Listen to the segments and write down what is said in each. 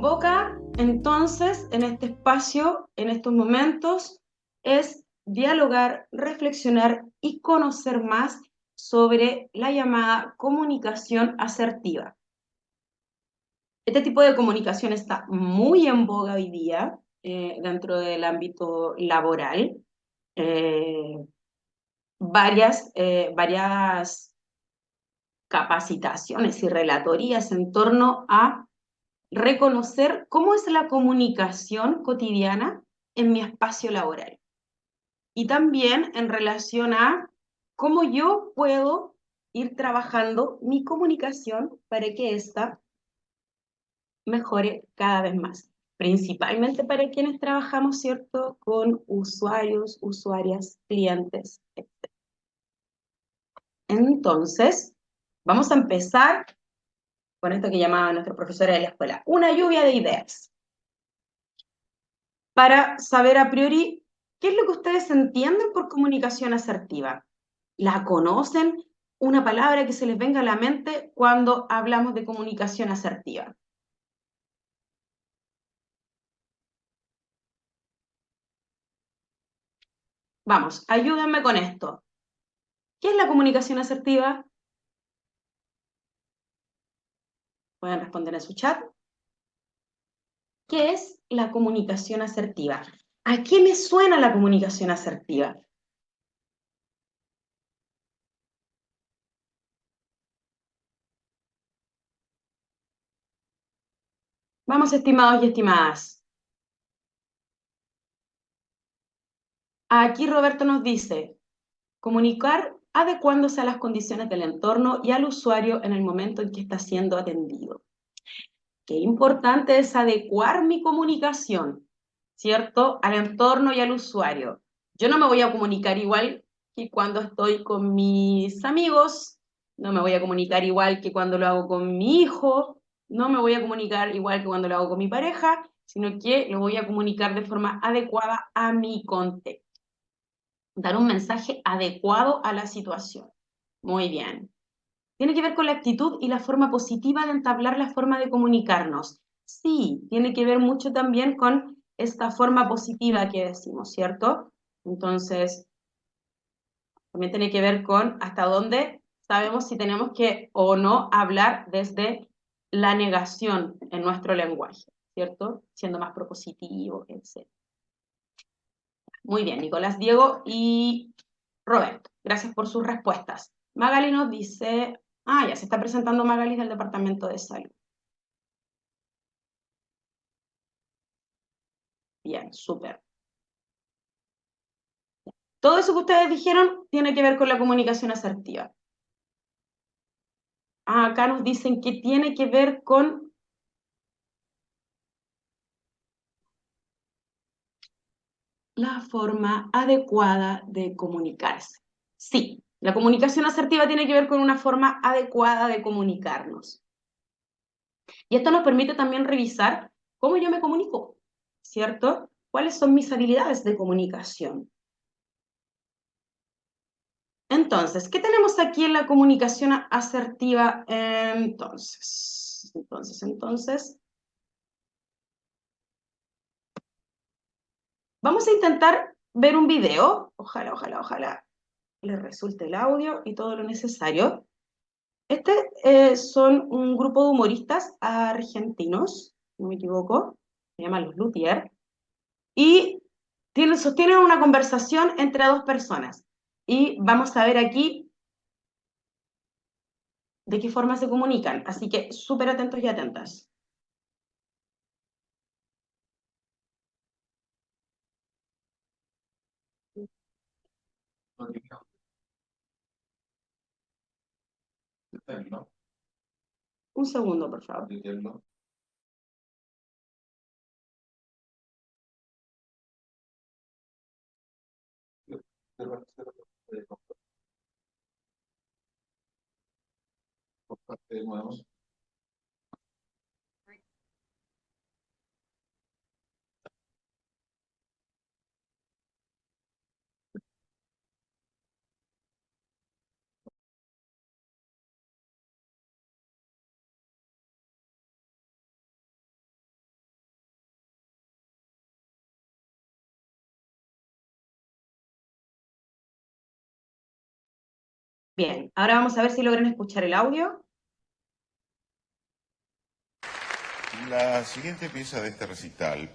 convoca entonces en este espacio, en estos momentos, es dialogar, reflexionar y conocer más sobre la llamada comunicación asertiva. Este tipo de comunicación está muy en boga hoy día dentro del ámbito laboral. Eh, varias capacitaciones y relatorías en torno a reconocer cómo es la comunicación cotidiana en mi espacio laboral. Y también en relación a cómo yo puedo ir trabajando mi comunicación para que ésta mejore cada vez más. Principalmente para quienes trabajamos, ¿cierto?, con usuarios, usuarias, clientes, etc. Entonces, vamos a empezar con esto que llamaba nuestro profesor de la escuela, una lluvia de ideas, para saber a priori qué es lo que ustedes entienden por comunicación asertiva. ¿La conocen? Una palabra que se les venga a la mente cuando hablamos de comunicación asertiva. Vamos, ayúdenme con esto. ¿Qué es la comunicación asertiva? Pueden responder en su chat. ¿Qué es la comunicación asertiva? ¿A qué me suena la comunicación asertiva? Vamos, estimados y estimadas. Aquí Roberto nos dice, comunicar adecuándose a las condiciones del entorno y al usuario en el momento en que está siendo atendido. Qué importante es adecuar mi comunicación, ¿cierto?, al entorno y al usuario. Yo no me voy a comunicar igual que cuando estoy con mis amigos, no me voy a comunicar igual que cuando lo hago con mi hijo, no me voy a comunicar igual que cuando lo hago con mi pareja, sino que lo voy a comunicar de forma adecuada a mi contexto. Dar un mensaje adecuado a la situación. Muy bien. Tiene que ver con la actitud y la forma positiva de entablar la forma de comunicarnos. Sí, tiene que ver mucho también con esta forma positiva que decimos, ¿cierto? Entonces, también tiene que ver con hasta dónde sabemos si tenemos que o no hablar desde la negación en nuestro lenguaje, ¿cierto? Siendo más propositivo, etc. Muy bien, Nicolás, Diego y Roberto, gracias por sus respuestas. Magali nos dice, ya se está presentando Magali del Departamento de Salud. Bien, súper. Todo eso que ustedes dijeron tiene que ver con la comunicación asertiva. Acá nos dicen que tiene que ver con la forma adecuada de comunicarse. Sí, la comunicación asertiva tiene que ver con una forma adecuada de comunicarnos. Y esto nos permite también revisar cómo yo me comunico, ¿cierto? ¿Cuáles son mis habilidades de comunicación? Entonces, ¿qué tenemos aquí en la comunicación asertiva? Entonces, vamos a intentar ver un video. Ojalá les resulte el audio y todo lo necesario. Son un grupo de humoristas argentinos, no me equivoco, se llaman los Luthier, y sostienen una conversación entre dos personas. Y vamos a ver aquí de qué forma se comunican. Así que súper atentos y atentas. Un segundo, por favor. Bien, ahora vamos a ver si logran escuchar el audio. La siguiente pieza de este recital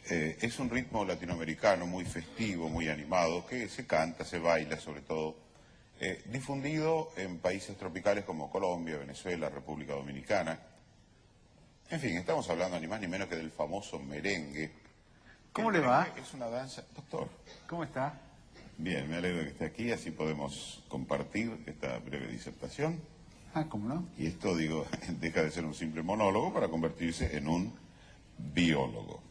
es un ritmo latinoamericano muy festivo, muy animado, que se canta, se baila sobre todo, difundido en países tropicales como Colombia, Venezuela, República Dominicana. En fin, estamos hablando ni más ni menos que del famoso merengue. ¿Cómo le va? Es una danza... Doctor. ¿Cómo está? Bien, me alegro de que esté aquí, así podemos compartir esta breve disertación. Ah, ¿cómo no? Y esto, digo, deja de ser un simple monólogo para convertirse en un biólogo.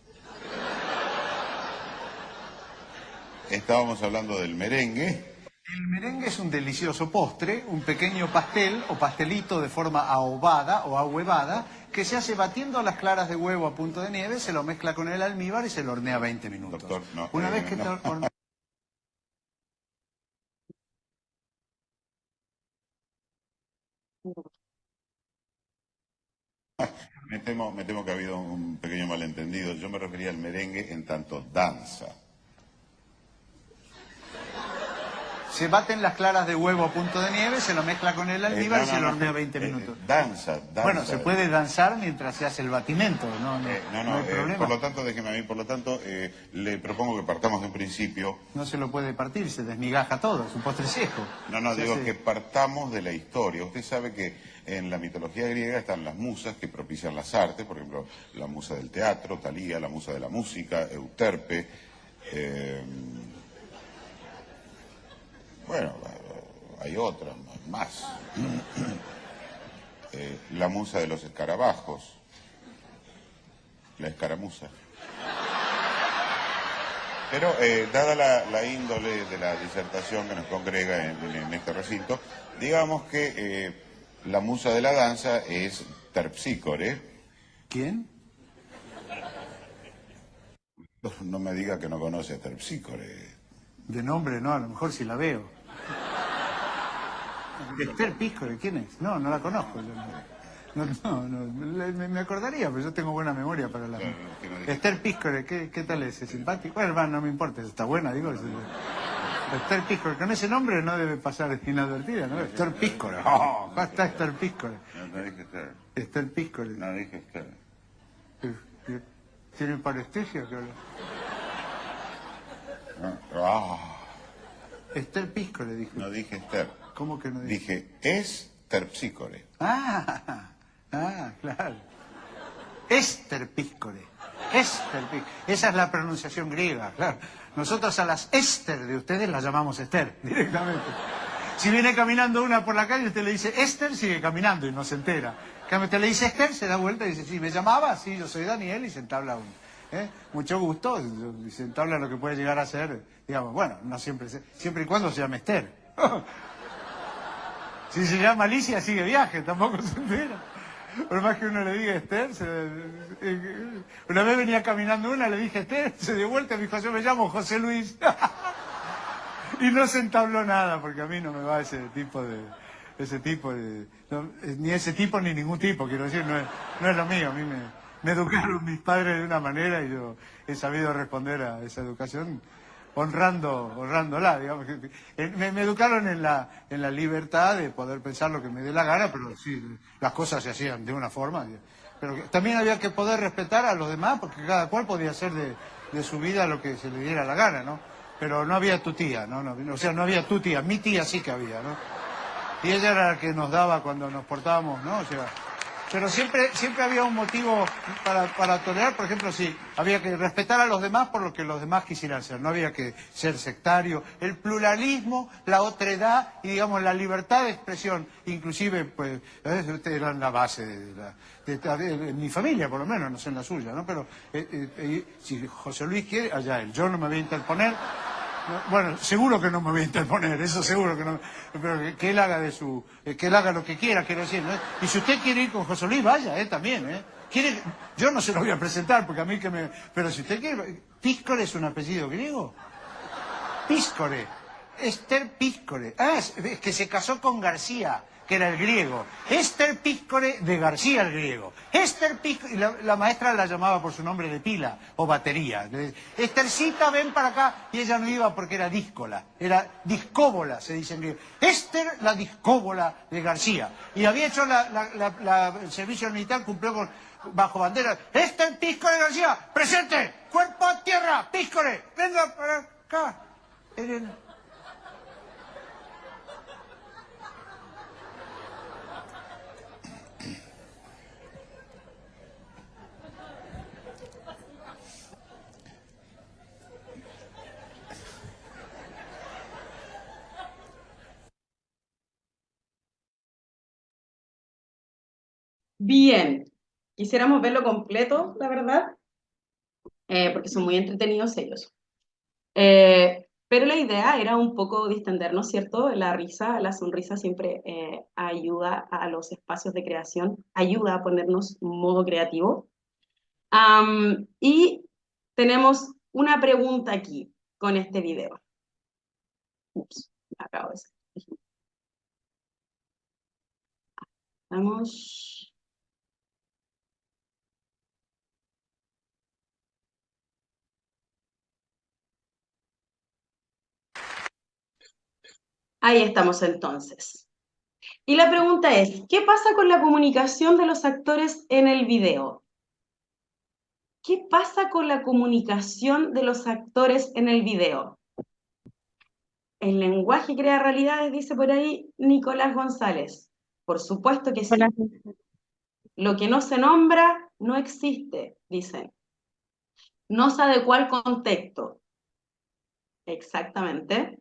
Estábamos hablando del merengue. El merengue es un delicioso postre, un pequeño pastel o pastelito de forma ahogada o ahuevada que se hace batiendo las claras de huevo a punto de nieve, se lo mezcla con el almíbar y se lo hornea 20 minutos. Doctor, no. Una vez que no. está horneado... Me temo que ha habido un pequeño malentendido. Yo me refería al merengue en tanto danza. Se baten las claras de huevo a punto de nieve, se lo mezcla con el almíbar y se lo hornea 20 minutos. Danza. Bueno, se puede danzar mientras se hace el batimento, no hay problema. Por lo tanto, déjeme a mí, le propongo que partamos de un principio. No se lo puede partir, se desmigaja todo, es un postre seco. Digo que partamos de la historia. Usted sabe que en la mitología griega están las musas que propician las artes, por ejemplo, la musa del teatro, Talía, la musa de la música, Euterpe. Bueno, hay otras más. La musa de los escarabajos, la escaramuza. Pero dada la índole de la disertación que nos congrega en este recinto, digamos que la musa de la danza es Terpsícore. ¿Quién? No me diga que no conoce a Terpsícore. De nombre no, a lo mejor sí la veo. Esther Píscore, ¿quién es? No la conozco. Me acordaría, pero yo tengo buena memoria para la... Esther Píscore, ¿qué tal es? ¿Es simpático? Bueno, hermano, no me importa, está buena, digo. Esther Píscore, con ese nombre no debe pasar inadvertida, ¿no? Esther Píscore. Oh, ¿cuál está Esther Píscore? No dije Esther. Esther Píscore. No dije Esther. ¿Tiene parestesia que habla? Esther Píscore, dijo. No dije Esther. ¿Cómo que no dije? Dije, es Terpsícore. Claro. Esther Píscore. Esther Píscore. Esa es la pronunciación griega, claro. Nosotros a las Esther de ustedes las llamamos Esther, directamente. Si viene caminando una por la calle, usted le dice Esther, sigue caminando y no se entera. Cuando usted le dice Esther, se da vuelta y dice, sí, ¿me llamaba? Sí, yo soy Daniel, y se entabla uno. Mucho gusto, y se entabla lo que puede llegar a ser, digamos, bueno, no siempre, siempre y cuando se llame Esther. Si se llama Alicia, sigue viaje, tampoco se entera. Por más que uno le diga Esther, una vez venía caminando una, le dije Esther, se dio vuelta y me dijo, yo me llamo José Luis. Y no se entabló nada, porque a mí no me va ese tipo de ni ese tipo ni ningún tipo, quiero decir, no es lo mío. A mí me educaron mis padres de una manera y yo he sabido responder a esa educación honrándola, digamos. Me educaron en la libertad de poder pensar lo que me dé la gana, pero sí, las cosas se hacían de una forma. Pero también había que poder respetar a los demás, porque cada cual podía hacer de su vida lo que se le diera la gana, ¿no? Pero no había tu tía, ¿no? O sea, no había tu tía, mi tía sí que había, ¿no? Y ella era la que nos daba cuando nos portábamos, ¿no? O sea, pero siempre había un motivo para tolerar. Por ejemplo, sí, había que respetar a los demás por lo que los demás quisieran ser. No había que ser sectario. El pluralismo, la otredad y, digamos, la libertad de expresión, inclusive, pues, eran la base de mi familia, por lo menos, no sé en la suya, ¿no? Pero si José Luis quiere, allá él. Yo no me voy a interponer. Bueno, seguro que no me voy a interponer, eso seguro que no. Pero que él haga que él haga lo que quiera, quiero decir, ¿no? Y si usted quiere ir con José Luis, vaya, también, yo no se lo voy a presentar, porque a mí pero si usted quiere... ¿Píscore es un apellido griego? Píscore. Esther Píscore. Ah, es que se casó con García. que era el griego. Esther Píscore de García el griego. Esther Píscore, y la maestra la llamaba por su nombre de pila o batería. Estercita, ven para acá. Y ella no iba porque era díscola, era discóbola, se dice en griego. Esther, la discóbola de García. Y había hecho el servicio militar, cumplió bajo bandera. Esther Píscore de García, presente, cuerpo a tierra, Píscore, venga para acá. Bien, quisiéramos verlo completo, la verdad, porque son muy entretenidos ellos. Pero la idea era un poco distendernos, ¿cierto? La risa, la sonrisa siempre ayuda a los espacios de creación, ayuda a ponernos en modo creativo. Y tenemos una pregunta aquí con este video. Ups, acabo de hacer. Vamos. Ahí estamos entonces. Y la pregunta es, ¿qué pasa con la comunicación de los actores en el video? ¿Qué pasa con la comunicación de los actores en el video? El lenguaje crea realidades, dice por ahí Nicolás González. Por supuesto que sí. Hola. Lo que no se nombra no existe, dicen. No se adecua al contexto. Exactamente.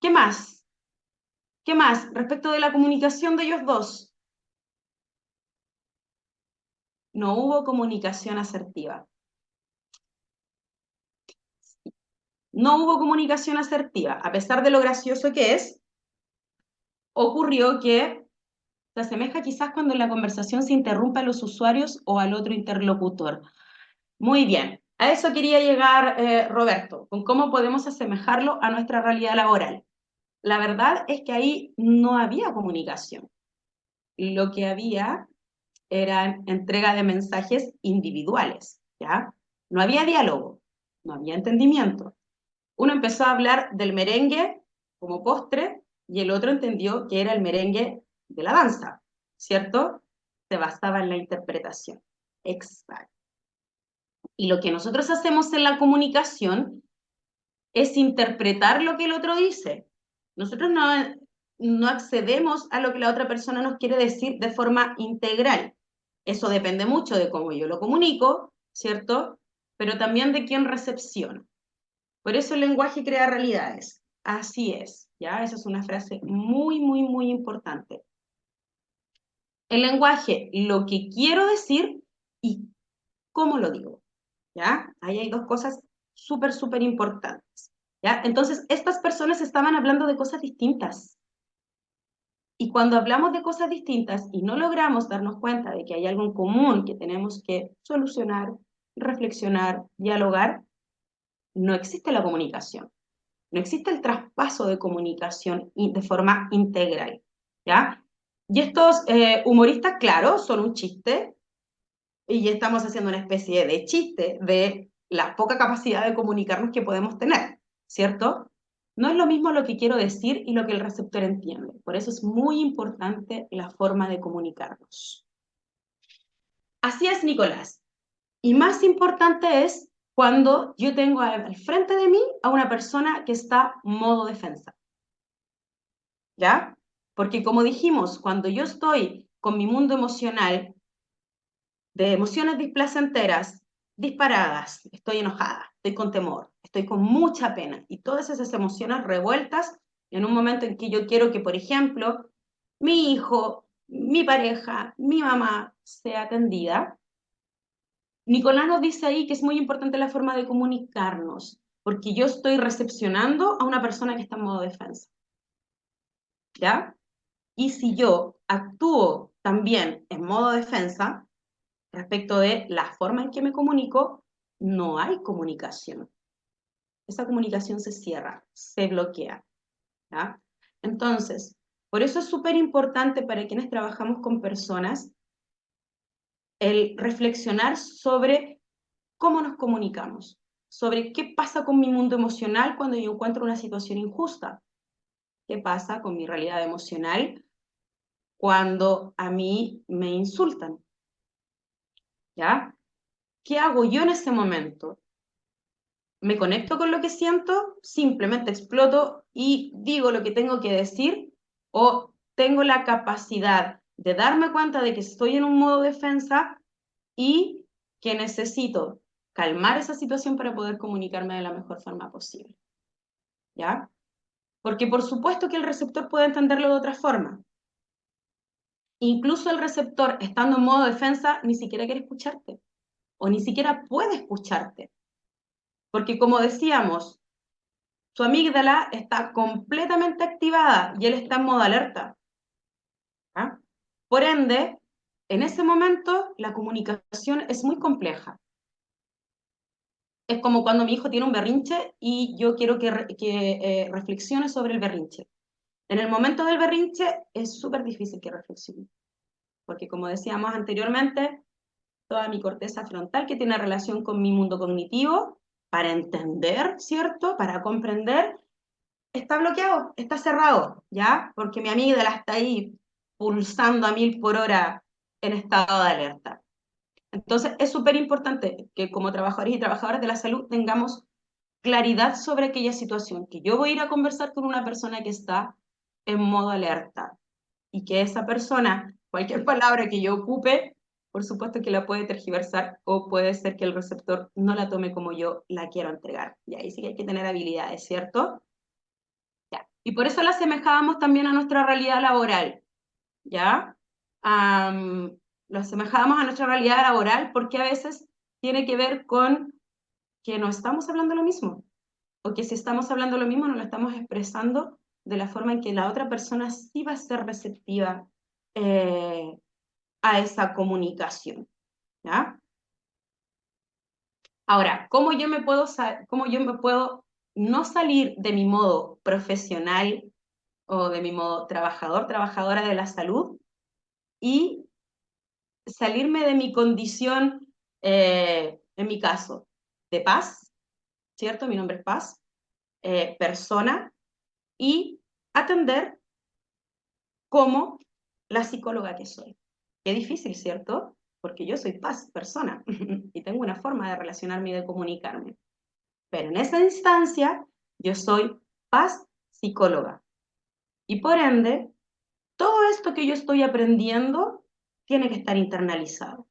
¿Qué más? ¿Qué más? Respecto de la comunicación de ellos dos. No hubo comunicación asertiva. No hubo comunicación asertiva. A pesar de lo gracioso que es, ocurrió que se asemeja quizás cuando en la conversación se interrumpe a los usuarios o al otro interlocutor. Muy bien. A eso quería llegar, Roberto, con cómo podemos asemejarlo a nuestra realidad laboral. La verdad es que ahí no había comunicación. Lo que había era entrega de mensajes individuales, ¿ya? No había diálogo, no había entendimiento. Uno empezó a hablar del merengue como postre y el otro entendió que era el merengue de la danza, ¿cierto? Se basaba en la interpretación. Exacto. Y lo que nosotros hacemos en la comunicación es interpretar lo que el otro dice. Nosotros no accedemos a lo que la otra persona nos quiere decir de forma integral. Eso depende mucho de cómo yo lo comunico, ¿cierto? Pero también de quién recepciona. Por eso el lenguaje crea realidades. Así es, ¿ya? Esa es una frase muy, muy, muy importante. El lenguaje, lo que quiero decir y cómo lo digo, ¿ya? Ahí hay dos cosas súper, súper importantes, ¿ya? Entonces, estas personas estaban hablando de cosas distintas. Y cuando hablamos de cosas distintas y no logramos darnos cuenta de que hay algo en común que tenemos que solucionar, reflexionar, dialogar, no existe la comunicación. No existe el traspaso de comunicación de forma integral, ¿ya? Y estos humoristas, claro, son un chiste, y estamos haciendo una especie de chiste de la poca capacidad de comunicarnos que podemos tener, ¿cierto? No es lo mismo lo que quiero decir y lo que el receptor entiende. Por eso es muy importante la forma de comunicarnos. Así es, Nicolás. Y más importante es cuando yo tengo al frente de mí a una persona que está modo defensa. ¿Ya? Porque como dijimos, cuando yo estoy con mi mundo emocional, de emociones displacenteras, disparadas, estoy enojada, estoy con temor, estoy con mucha pena, y todas esas emociones revueltas en un momento en que yo quiero que, por ejemplo, mi hijo, mi pareja, mi mamá sea atendida. Nicolás nos dice ahí que es muy importante la forma de comunicarnos, porque yo estoy recepcionando a una persona que está en modo defensa. ¿Ya? Y si yo actúo también en modo defensa, respecto de la forma en que me comunico, no hay comunicación. esa comunicación se cierra, se bloquea, ¿ya? Entonces, por eso es súper importante para quienes trabajamos con personas el reflexionar sobre cómo nos comunicamos, sobre qué pasa con mi mundo emocional cuando yo encuentro una situación injusta, qué pasa con mi realidad emocional cuando a mí me insultan, ¿ya? ¿Qué hago yo en ese momento? ¿Me conecto con lo que siento? ¿Simplemente exploto y digo lo que tengo que decir? ¿O tengo la capacidad de darme cuenta de que estoy en un modo defensa y que necesito calmar esa situación para poder comunicarme de la mejor forma posible? ¿Ya? Porque por supuesto que el receptor puede entenderlo de otra forma. Incluso el receptor, estando en modo defensa, ni siquiera quiere escucharte o ni siquiera puede escucharte. Porque como decíamos, su amígdala está completamente activada y él está en modo alerta. ¿Ah? Por ende, en ese momento la comunicación es muy compleja. Es como cuando mi hijo tiene un berrinche y yo quiero que reflexione sobre el berrinche. En el momento del berrinche es súper difícil que reflexione, porque como decíamos anteriormente, toda mi corteza frontal que tiene relación con mi mundo cognitivo, para entender, ¿cierto? Para comprender, está bloqueado, está cerrado, ¿ya? Porque mi amígdala está ahí pulsando a 1000 por hora en estado de alerta. Entonces, es súper importante que como trabajadores y trabajadoras de la salud tengamos claridad sobre aquella situación, que yo voy a ir a conversar con una persona que está en modo alerta y que esa persona, cualquier palabra que yo ocupe, por supuesto que la puede tergiversar o puede ser que el receptor no la tome como yo la quiero entregar. Y ahí sí que hay que tener habilidades, ¿cierto? Ya. Y por eso la asemejábamos también a nuestra realidad laboral, ¿ya? Lo asemejábamos a nuestra realidad laboral porque a veces tiene que ver con que no estamos hablando lo mismo, o que si estamos hablando lo mismo no lo estamos expresando de la forma en que la otra persona sí va a ser receptiva eh, a esa comunicación, ¿ya? Ahora, cómo yo me puedo no salir de mi modo profesional o de mi modo trabajador, trabajadora de la salud y salirme de mi condición, en mi caso, de Paz, ¿cierto? Mi nombre es Paz, persona, y atender como la psicóloga que soy. Qué difícil, ¿cierto? Porque yo soy Paz, persona, y tengo una forma de relacionarme y de comunicarme. Pero en esa instancia, yo soy Paz, psicóloga. Y por ende, todo esto que yo estoy aprendiendo tiene que estar internalizado.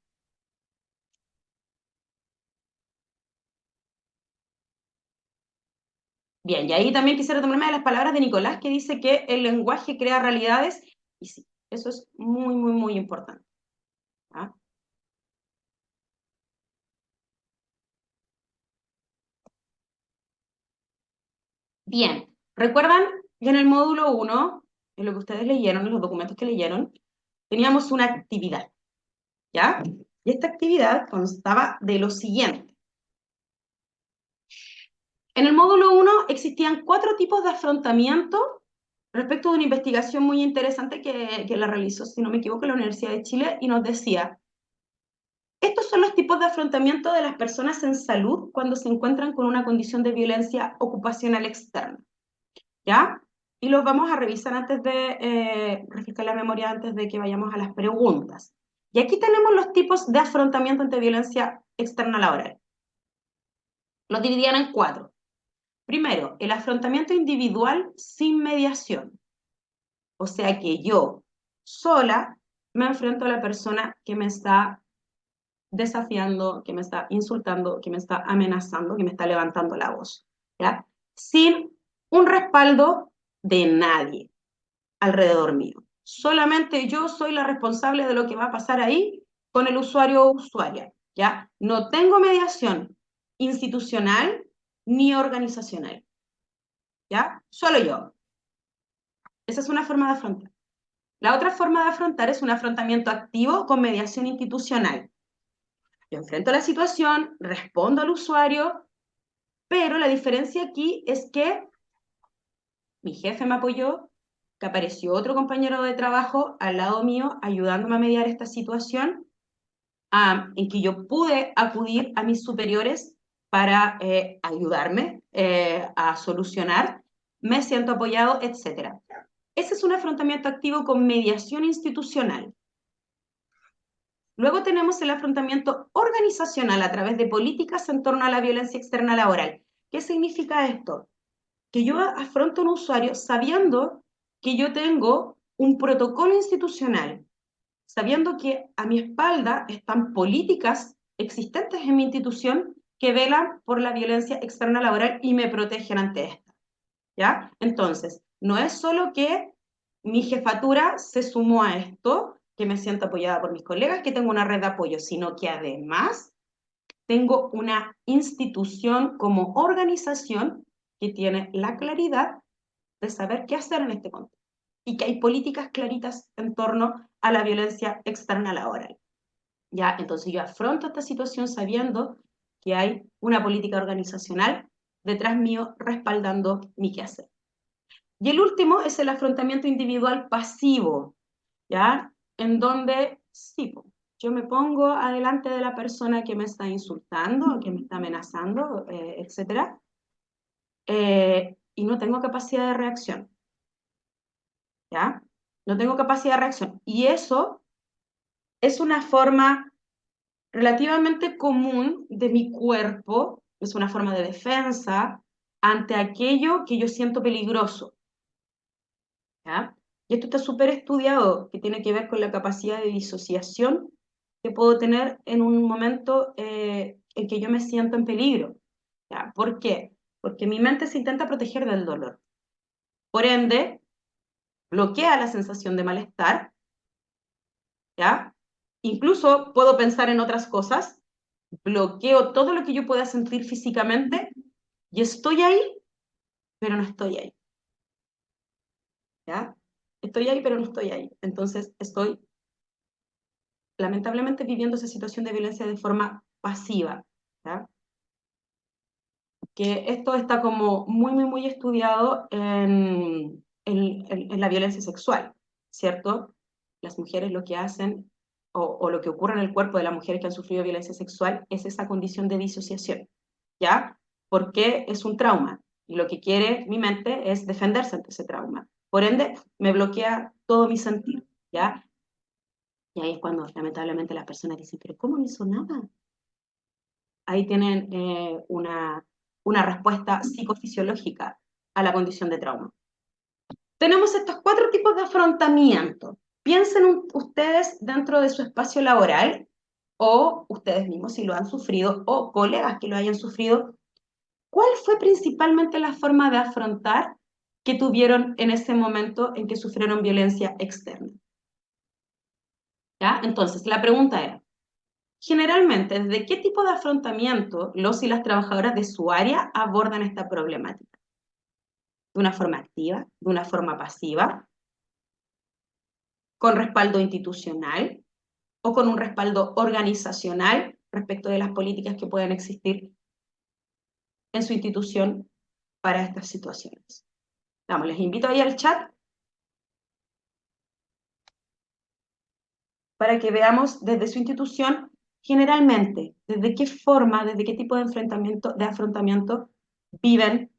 Bien, y ahí también quisiera tomarme de las palabras de Nicolás, que dice que el lenguaje crea realidades, y sí, eso es muy, muy, muy importante. ¿Ah? Bien, ¿recuerdan que en el módulo 1, en lo que ustedes leyeron, en los documentos que leyeron, teníamos una actividad, ¿ya? Y esta actividad constaba de lo siguiente. En el módulo 1 existían 4 tipos de afrontamiento respecto de una investigación muy interesante que la realizó, si no me equivoco, la Universidad de Chile, y nos decía, estos son los tipos de afrontamiento de las personas en salud cuando se encuentran con una condición de violencia ocupacional externa, ¿ya? Y los vamos a revisar antes de refrescar la memoria antes de que vayamos a las preguntas. Y aquí tenemos los tipos de afrontamiento ante violencia externa laboral. Los dividían en 4. Primero, el afrontamiento individual sin mediación. O sea que yo, sola, me enfrento a la persona que me está desafiando, que me está insultando, que me está amenazando, que me está levantando la voz, ¿ya? Sin un respaldo de nadie alrededor mío. Solamente yo soy la responsable de lo que va a pasar ahí con el usuario o usuaria, ¿ya? No tengo mediación institucional ni organizacional, ¿ya? Solo yo. Esa es una forma de afrontar. La otra forma de afrontar es un afrontamiento activo con mediación institucional. Yo enfrento la situación, respondo al usuario, Pero la diferencia aquí es que mi jefe me apoyó, que apareció otro compañero de trabajo al lado mío ayudándome a mediar esta situación, en que yo pude acudir a mis superiores para ayudarme a solucionar, me siento apoyado, etc. Ese es un afrontamiento activo con mediación institucional. Luego tenemos el afrontamiento organizacional a través de políticas en torno a la violencia externa laboral. ¿Qué significa esto? Que yo afronto a un usuario sabiendo que yo tengo un protocolo institucional, sabiendo que a mi espalda están políticas existentes en mi institución que velan por la violencia externa laboral y me protegen ante esta. ¿Ya? Entonces, no es solo que mi jefatura se sumó a esto, que me siento apoyada por mis colegas, que tengo una red de apoyo, sino que además tengo una institución como organización que tiene la claridad de saber qué hacer en este contexto y que hay políticas claritas en torno a la violencia externa laboral. ¿Ya? Entonces yo afronto esta situación sabiendo que hay una política organizacional detrás mío respaldando mi quehacer. Y el último es el afrontamiento individual pasivo, ¿ya? En donde, sí, yo me pongo adelante de la persona que me está insultando, que me está amenazando, etc. Y no tengo capacidad de reacción, ¿ya? No tengo capacidad de reacción. Y eso es una forma relativamente común de mi cuerpo, es una forma de defensa ante aquello que yo siento peligroso, ¿ya? Y esto está súper estudiado, que tiene que ver con la capacidad de disociación que puedo tener en un momento en que yo me siento en peligro, ¿ya? ¿Por qué? Porque mi mente se intenta proteger del dolor. Por ende, bloquea la sensación de malestar, ¿ya? Incluso puedo pensar en otras cosas, bloqueo todo lo que yo pueda sentir físicamente y estoy ahí, pero no estoy ahí, ¿ya? Estoy ahí, pero no estoy ahí. Entonces estoy lamentablemente viviendo esa situación de violencia de forma pasiva, ¿ya? Que esto está como muy estudiado en la violencia sexual, ¿cierto? Las mujeres lo que hacen, o lo que ocurre en el cuerpo de las mujeres que han sufrido violencia sexual, es esa condición de disociación, ¿ya? Porque es un trauma, y lo que quiere mi mente es defenderse ante ese trauma. Por ende, me bloquea todo mi sentir, ¿ya? Y ahí es cuando lamentablemente las personas dicen, pero ¿cómo no hizo nada? Ahí tienen una respuesta psicofisiológica a la condición de trauma. Tenemos estos 4 tipos de afrontamiento. Piensen ustedes dentro de su espacio laboral o ustedes mismos si lo han sufrido o colegas que lo hayan sufrido. ¿Cuál fue principalmente la forma de afrontar que tuvieron en ese momento en que sufrieron violencia externa? ¿Ya? Entonces, la pregunta era, generalmente, ¿desde qué tipo de afrontamiento los y las trabajadoras de su área abordan esta problemática? ¿De una forma activa? ¿De una forma pasiva? ¿Con respaldo institucional? ¿O con un respaldo organizacional respecto de las políticas que pueden existir en su institución para estas situaciones? Vamos, les invito ahí al chat para que veamos desde su institución, generalmente, desde qué forma, desde qué tipo de afrontamiento viven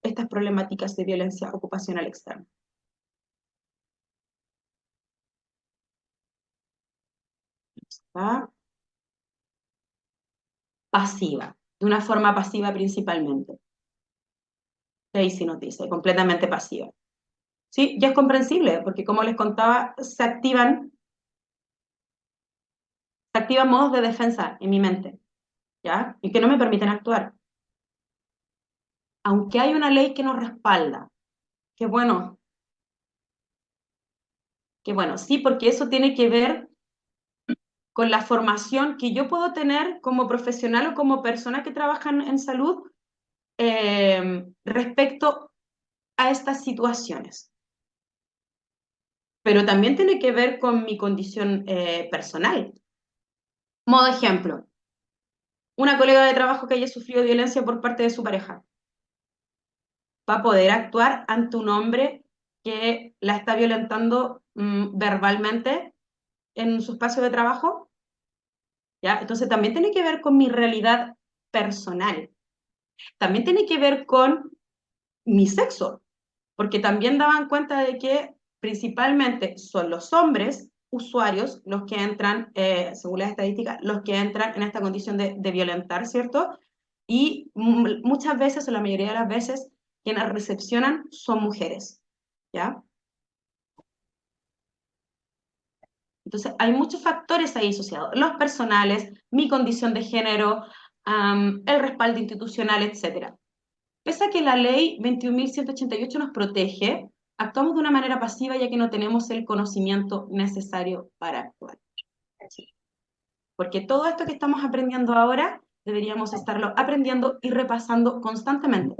estas problemáticas de violencia ocupacional externa. ¿Ah? Pasiva, de una forma pasiva principalmente. Daisy nos dice, completamente pasiva. Sí, ya es comprensible, porque como les contaba, se activan modos de defensa en mi mente, ¿ya? Y que no me permiten actuar. Aunque hay una ley que nos respalda, que bueno, sí, porque eso tiene que ver con la formación que yo puedo tener como profesional o como persona que trabaja en salud respecto a estas situaciones. Pero también tiene que ver con mi condición personal. Modo ejemplo, una colega de trabajo que haya sufrido violencia por parte de su pareja. Va a poder actuar ante un hombre que la está violentando verbalmente en su espacio de trabajo, ¿ya? Entonces también tiene que ver con mi realidad personal, también tiene que ver con mi sexo, porque también daban cuenta de que principalmente son los hombres usuarios los que entran, según las estadísticas, los que entran en esta condición de violentar, ¿cierto? Y muchas veces, o la mayoría de las veces, quienes recepcionan son mujeres, ¿ya? Entonces, hay muchos factores ahí asociados, los personales, mi condición de género, el respaldo institucional, etcétera. Pese a que la ley 21.188 nos protege, actuamos de una manera pasiva ya que no tenemos el conocimiento necesario para actuar. Porque todo esto que estamos aprendiendo ahora, deberíamos estarlo aprendiendo y repasando constantemente.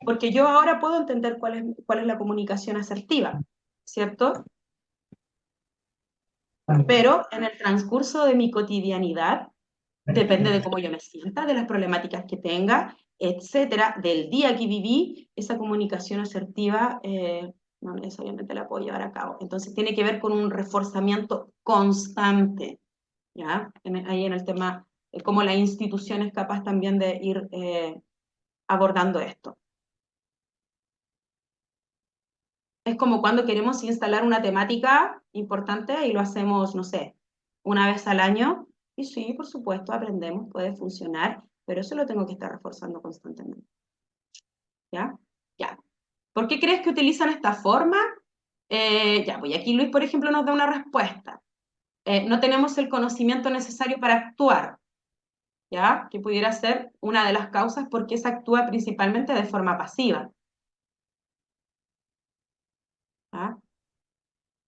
Porque yo ahora puedo entender cuál es la comunicación asertiva, ¿cierto? Pero en el transcurso de mi cotidianidad, depende de cómo yo me sienta, de las problemáticas que tenga, etcétera, del día que viví, esa comunicación asertiva no necesariamente la puedo llevar a cabo. Entonces tiene que ver con un reforzamiento constante, ¿ya? Ahí en el tema, cómo la institución es capaz también de ir abordando esto. Es como cuando queremos instalar una temática importante y lo hacemos, no sé, una vez al año. Y sí, por supuesto, aprendemos, puede funcionar, pero eso lo tengo que estar reforzando constantemente. ¿Ya? Ya. ¿Por qué crees que utilizan esta forma? Ya, pues aquí Luis, por ejemplo, nos da una respuesta. No tenemos el conocimiento necesario para actuar, ¿ya? Que pudiera ser una de las causas por qué se actúa principalmente de forma pasiva. ¿Ya?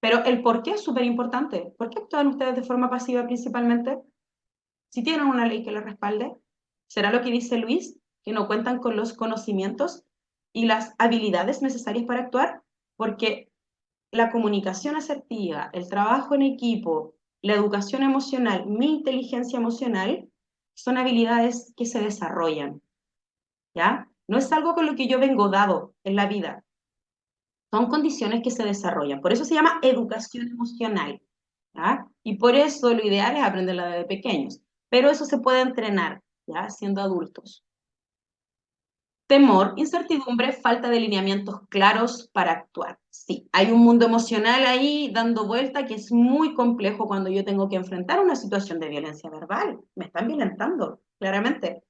Pero el por qué es súper importante. ¿Por qué actúan ustedes de forma pasiva principalmente? Si tienen una ley que les respalde, ¿será lo que dice Luis, que no cuentan con los conocimientos y las habilidades necesarias para actuar? Porque la comunicación asertiva, el trabajo en equipo, la educación emocional, mi inteligencia emocional, son habilidades que se desarrollan, ¿ya? No es algo con lo que yo vengo dado en la vida, son condiciones que se desarrollan. Por eso se llama educación emocional, ¿ya? Y por eso lo ideal es aprenderla desde pequeños, pero eso se puede entrenar, ¿ya? Siendo adultos. Temor, incertidumbre, falta de lineamientos claros para actuar. Sí, hay un mundo emocional ahí dando vuelta que es muy complejo cuando yo tengo que enfrentar una situación de violencia verbal. Me están violentando, claramente.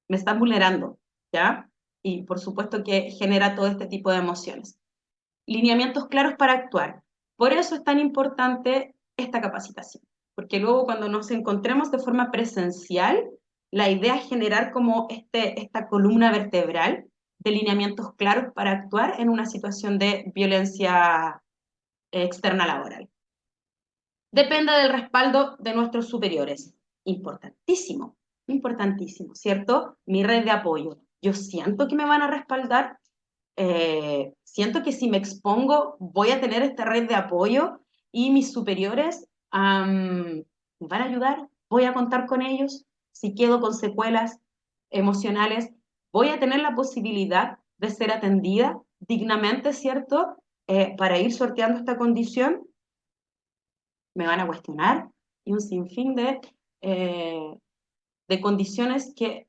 Me están vulnerando, ¿ya? Y por supuesto que genera todo este tipo de emociones. Lineamientos claros para actuar. Por eso es tan importante esta capacitación, porque luego cuando nos encontremos de forma presencial, la idea es generar como esta columna vertebral de lineamientos claros para actuar en una situación de violencia externa laboral. Depende del respaldo de nuestros superiores. Importantísimo, importantísimo, ¿cierto? Mi red de apoyo. Yo siento que me van a respaldar, siento que si me expongo voy a tener esta red de apoyo y mis superiores me van a ayudar, voy a contar con ellos, si quedo con secuelas emocionales, voy a tener la posibilidad de ser atendida dignamente, ¿cierto? Para ir sorteando esta condición, me van a cuestionar y un sinfín de condiciones que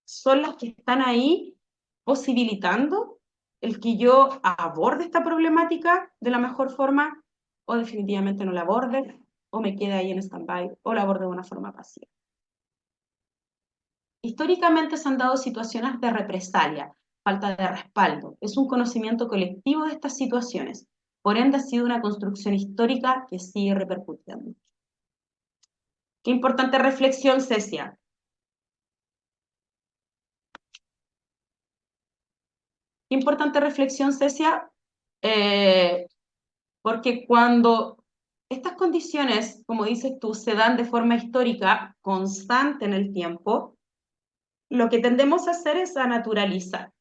son las que están ahí posibilitando el que yo aborde esta problemática de la mejor forma o definitivamente no la aborde o me quede ahí en stand-by o la aborde de una forma pasiva. Históricamente se han dado situaciones de represalia, falta de respaldo. Es un conocimiento colectivo de estas situaciones. Por ende, ha sido una construcción histórica que sigue repercutiendo. Qué importante reflexión, Cecia. Qué importante reflexión, Cecia, porque cuando estas condiciones, como dices tú, se dan de forma histórica, constante en el tiempo, lo que tendemos a hacer es a naturalizar,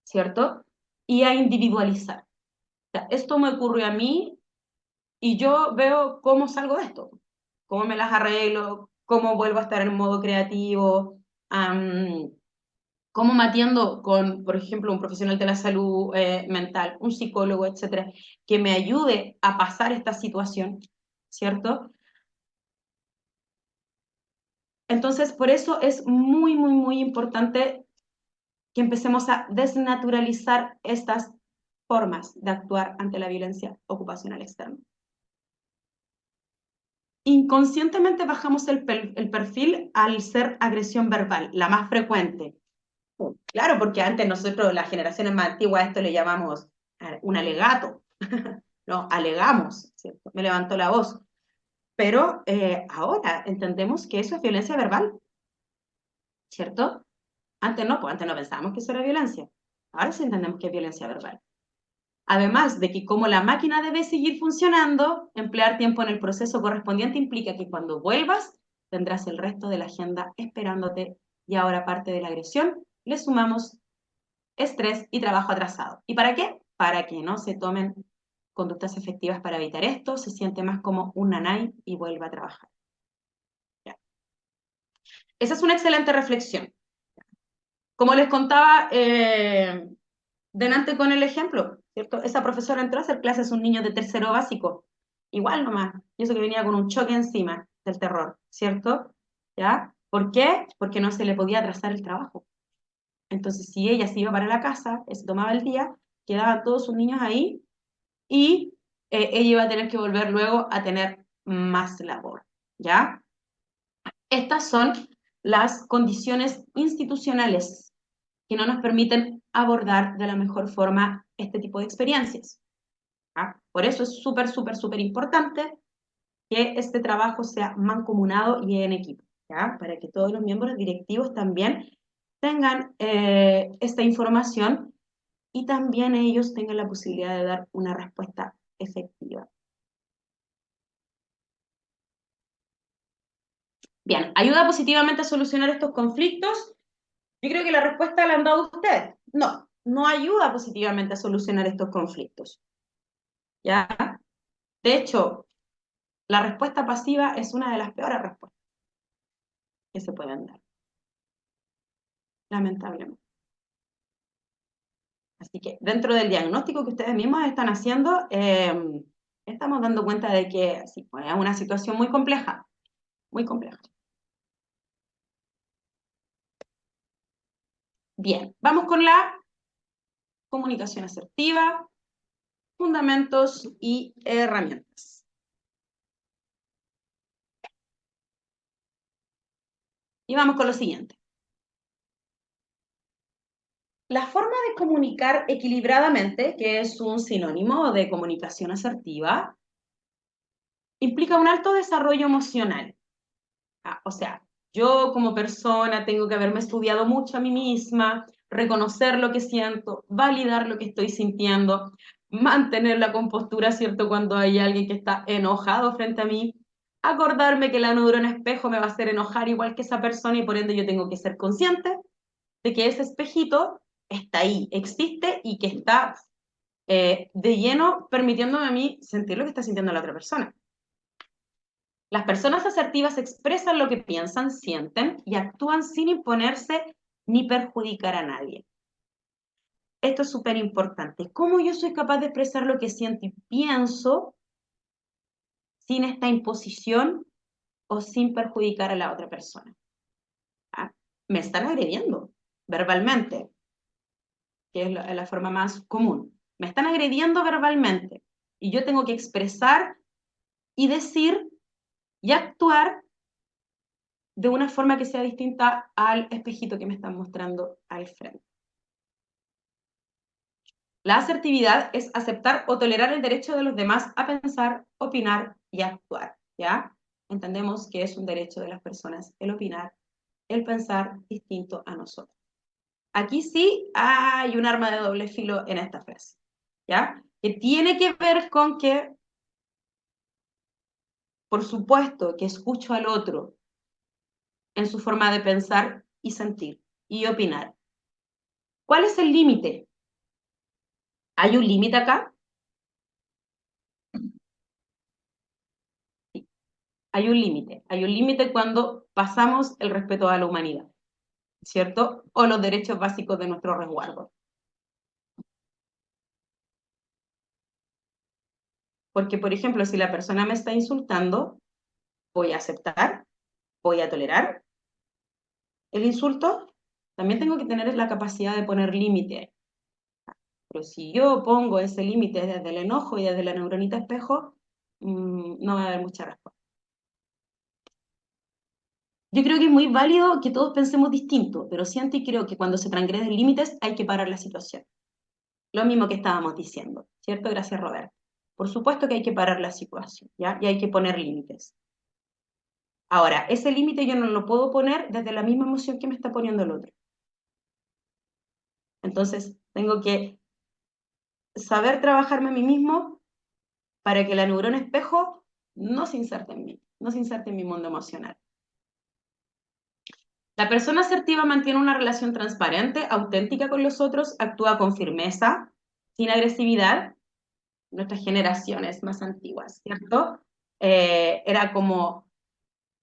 ¿cierto? Y a individualizar. O sea, esto me ocurrió a mí y yo veo cómo salgo de esto, cómo me las arreglo, cómo vuelvo a estar en modo creativo, cómo me atiendo con, por ejemplo, un profesional de la salud mental, un psicólogo, etcétera, que me ayude a pasar esta situación, ¿cierto? Entonces, por eso es muy, muy, muy importante que empecemos a desnaturalizar estas formas de actuar ante la violencia ocupacional externa. Inconscientemente bajamos el perfil al ser agresión verbal, la más frecuente. Claro, porque antes nosotros, las generaciones más antiguas, esto le llamamos un alegato, ¿no? Alegamos, ¿cierto? Me levantó la voz. Pero ahora entendemos que eso es violencia verbal, ¿cierto? Antes no, pues antes no pensábamos que eso era violencia. Ahora sí entendemos que es violencia verbal. Además de que como la máquina debe seguir funcionando, emplear tiempo en el proceso correspondiente implica que cuando vuelvas tendrás el resto de la agenda esperándote y ahora aparte de la agresión le sumamos estrés y trabajo atrasado. ¿Y para qué? Para que no se tomen conductas efectivas para evitar esto, se siente más como un nanay y vuelva a trabajar. ¿Ya? Esa es una excelente reflexión. Como les contaba delante con el ejemplo, ¿cierto? Esa profesora entró a hacer clases a un niño de tercero básico, igual nomás, y eso que venía con un choque encima del terror, ¿cierto? ¿Ya? ¿Por qué? Porque no se le podía atrasar el trabajo. Entonces, si ella se iba para la casa, se tomaba el día, quedaban todos sus niños ahí y ella iba a tener que volver luego a tener más labor, ¿ya? Estas son las condiciones institucionales que no nos permiten abordar de la mejor forma este tipo de experiencias. ¿Ya? Por eso es súper, súper, súper importante que este trabajo sea mancomunado y en equipo, ¿ya? Para que todos los miembros directivos también tengan esta información y también ellos tengan la posibilidad de dar una respuesta efectiva. Bien, ¿ayuda positivamente a solucionar estos conflictos? Yo creo que la respuesta la han dado ustedes. No, no ayuda positivamente a solucionar estos conflictos. ¿Ya? De hecho, la respuesta pasiva es una de las peores respuestas que se pueden dar, lamentablemente. Así que dentro del diagnóstico que ustedes mismos están haciendo, estamos dando cuenta de que sí, pues, es una situación muy compleja, muy compleja. Bien, vamos con la comunicación asertiva, fundamentos y herramientas. Y vamos con lo siguiente. La forma de comunicar equilibradamente, que es un sinónimo de comunicación asertiva, implica un alto desarrollo emocional. O sea, yo como persona tengo que haberme estudiado mucho a mí misma, reconocer lo que siento, validar lo que estoy sintiendo, mantener la compostura, ¿cierto? Cuando hay alguien que está enojado frente a mí, acordarme que la neurona espejo me va a hacer enojar igual que esa persona y por ende yo tengo que ser consciente de que ese espejito está ahí, existe y que está de lleno permitiéndome a mí sentir lo que está sintiendo la otra persona. Las personas asertivas expresan lo que piensan, sienten y actúan sin imponerse ni perjudicar a nadie. Esto es súper importante. ¿Cómo yo soy capaz de expresar lo que siento y pienso sin esta imposición o sin perjudicar a la otra persona? ¿Ah? Me están agrediendo verbalmente, que es la forma más común. Me están agrediendo verbalmente y yo tengo que expresar y decir y actuar de una forma que sea distinta al espejito que me están mostrando al frente. La asertividad es aceptar o tolerar el derecho de los demás a pensar, opinar y actuar, ¿ya? Entendemos que es un derecho de las personas el opinar, el pensar distinto a nosotros. Aquí sí hay un arma de doble filo en esta frase, ¿ya? Que tiene que ver con que, por supuesto, que escucho al otro en su forma de pensar y sentir y opinar. ¿Cuál es el límite? ¿Hay un límite acá? Sí. Hay un límite cuando pasamos el respeto a la humanidad, ¿cierto? O los derechos básicos de nuestro resguardo. Porque, por ejemplo, si la persona me está insultando, voy a aceptar, voy a tolerar el insulto, también tengo que tener la capacidad de poner límite. Pero si yo pongo ese límite desde el enojo y desde la neuronita espejo, no va a haber mucha respuesta. Yo creo que es muy válido que todos pensemos distinto, pero siento y creo que cuando se transgreden límites hay que parar la situación. Lo mismo que estábamos diciendo, ¿cierto? Gracias, Robert. Por supuesto que hay que parar la situación, ¿ya? Y hay que poner límites. Ahora, ese límite yo no lo puedo poner desde la misma emoción que me está poniendo el otro. Entonces, tengo que saber trabajarme a mí mismo para que la neurona espejo no se inserte en mí, no se inserte en mi mundo emocional. La persona asertiva mantiene una relación transparente, auténtica con los otros, actúa con firmeza, sin agresividad. Nuestras generaciones más antiguas, ¿cierto? Era como,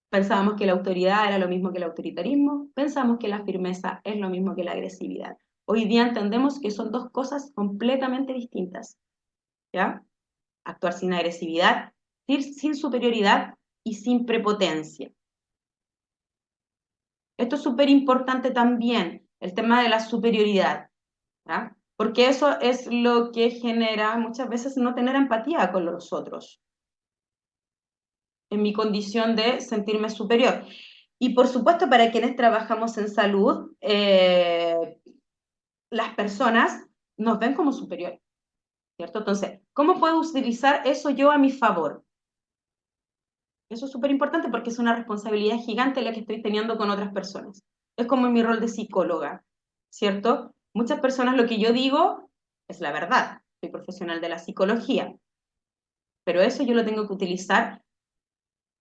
pensábamos que la autoridad era lo mismo que el autoritarismo, pensamos que la firmeza es lo mismo que la agresividad. Hoy día entendemos que son dos cosas completamente distintas, ¿ya? Actuar sin agresividad, sin superioridad y sin prepotencia. Esto es súper importante también, el tema de la superioridad, ¿ya? Porque eso es lo que genera muchas veces no tener empatía con los otros, en mi condición de sentirme superior. Y por supuesto, para quienes trabajamos en salud, las personas nos ven como superiores, ¿cierto? Entonces, ¿cómo puedo utilizar eso yo a mi favor? Eso es súper importante porque es una responsabilidad gigante la que estoy teniendo con otras personas. Es como en mi rol de psicóloga, ¿cierto? Muchas personas lo que yo digo es la verdad. Soy profesional de la psicología, pero eso yo lo tengo que utilizar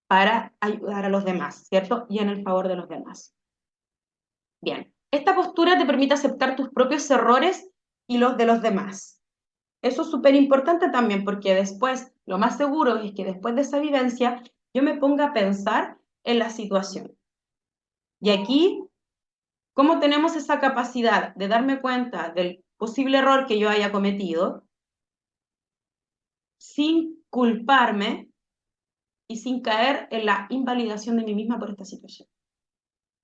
para ayudar a los demás, ¿cierto? Y en el favor de los demás. Bien, esta postura te permite aceptar tus propios errores y los de los demás. Eso es súper importante también porque después, lo más seguro es que después de esa vivencia, yo me ponga a pensar en la situación. Y aquí, ¿cómo tenemos esa capacidad de darme cuenta del posible error que yo haya cometido sin culparme y sin caer en la invalidación de mí misma por esta situación?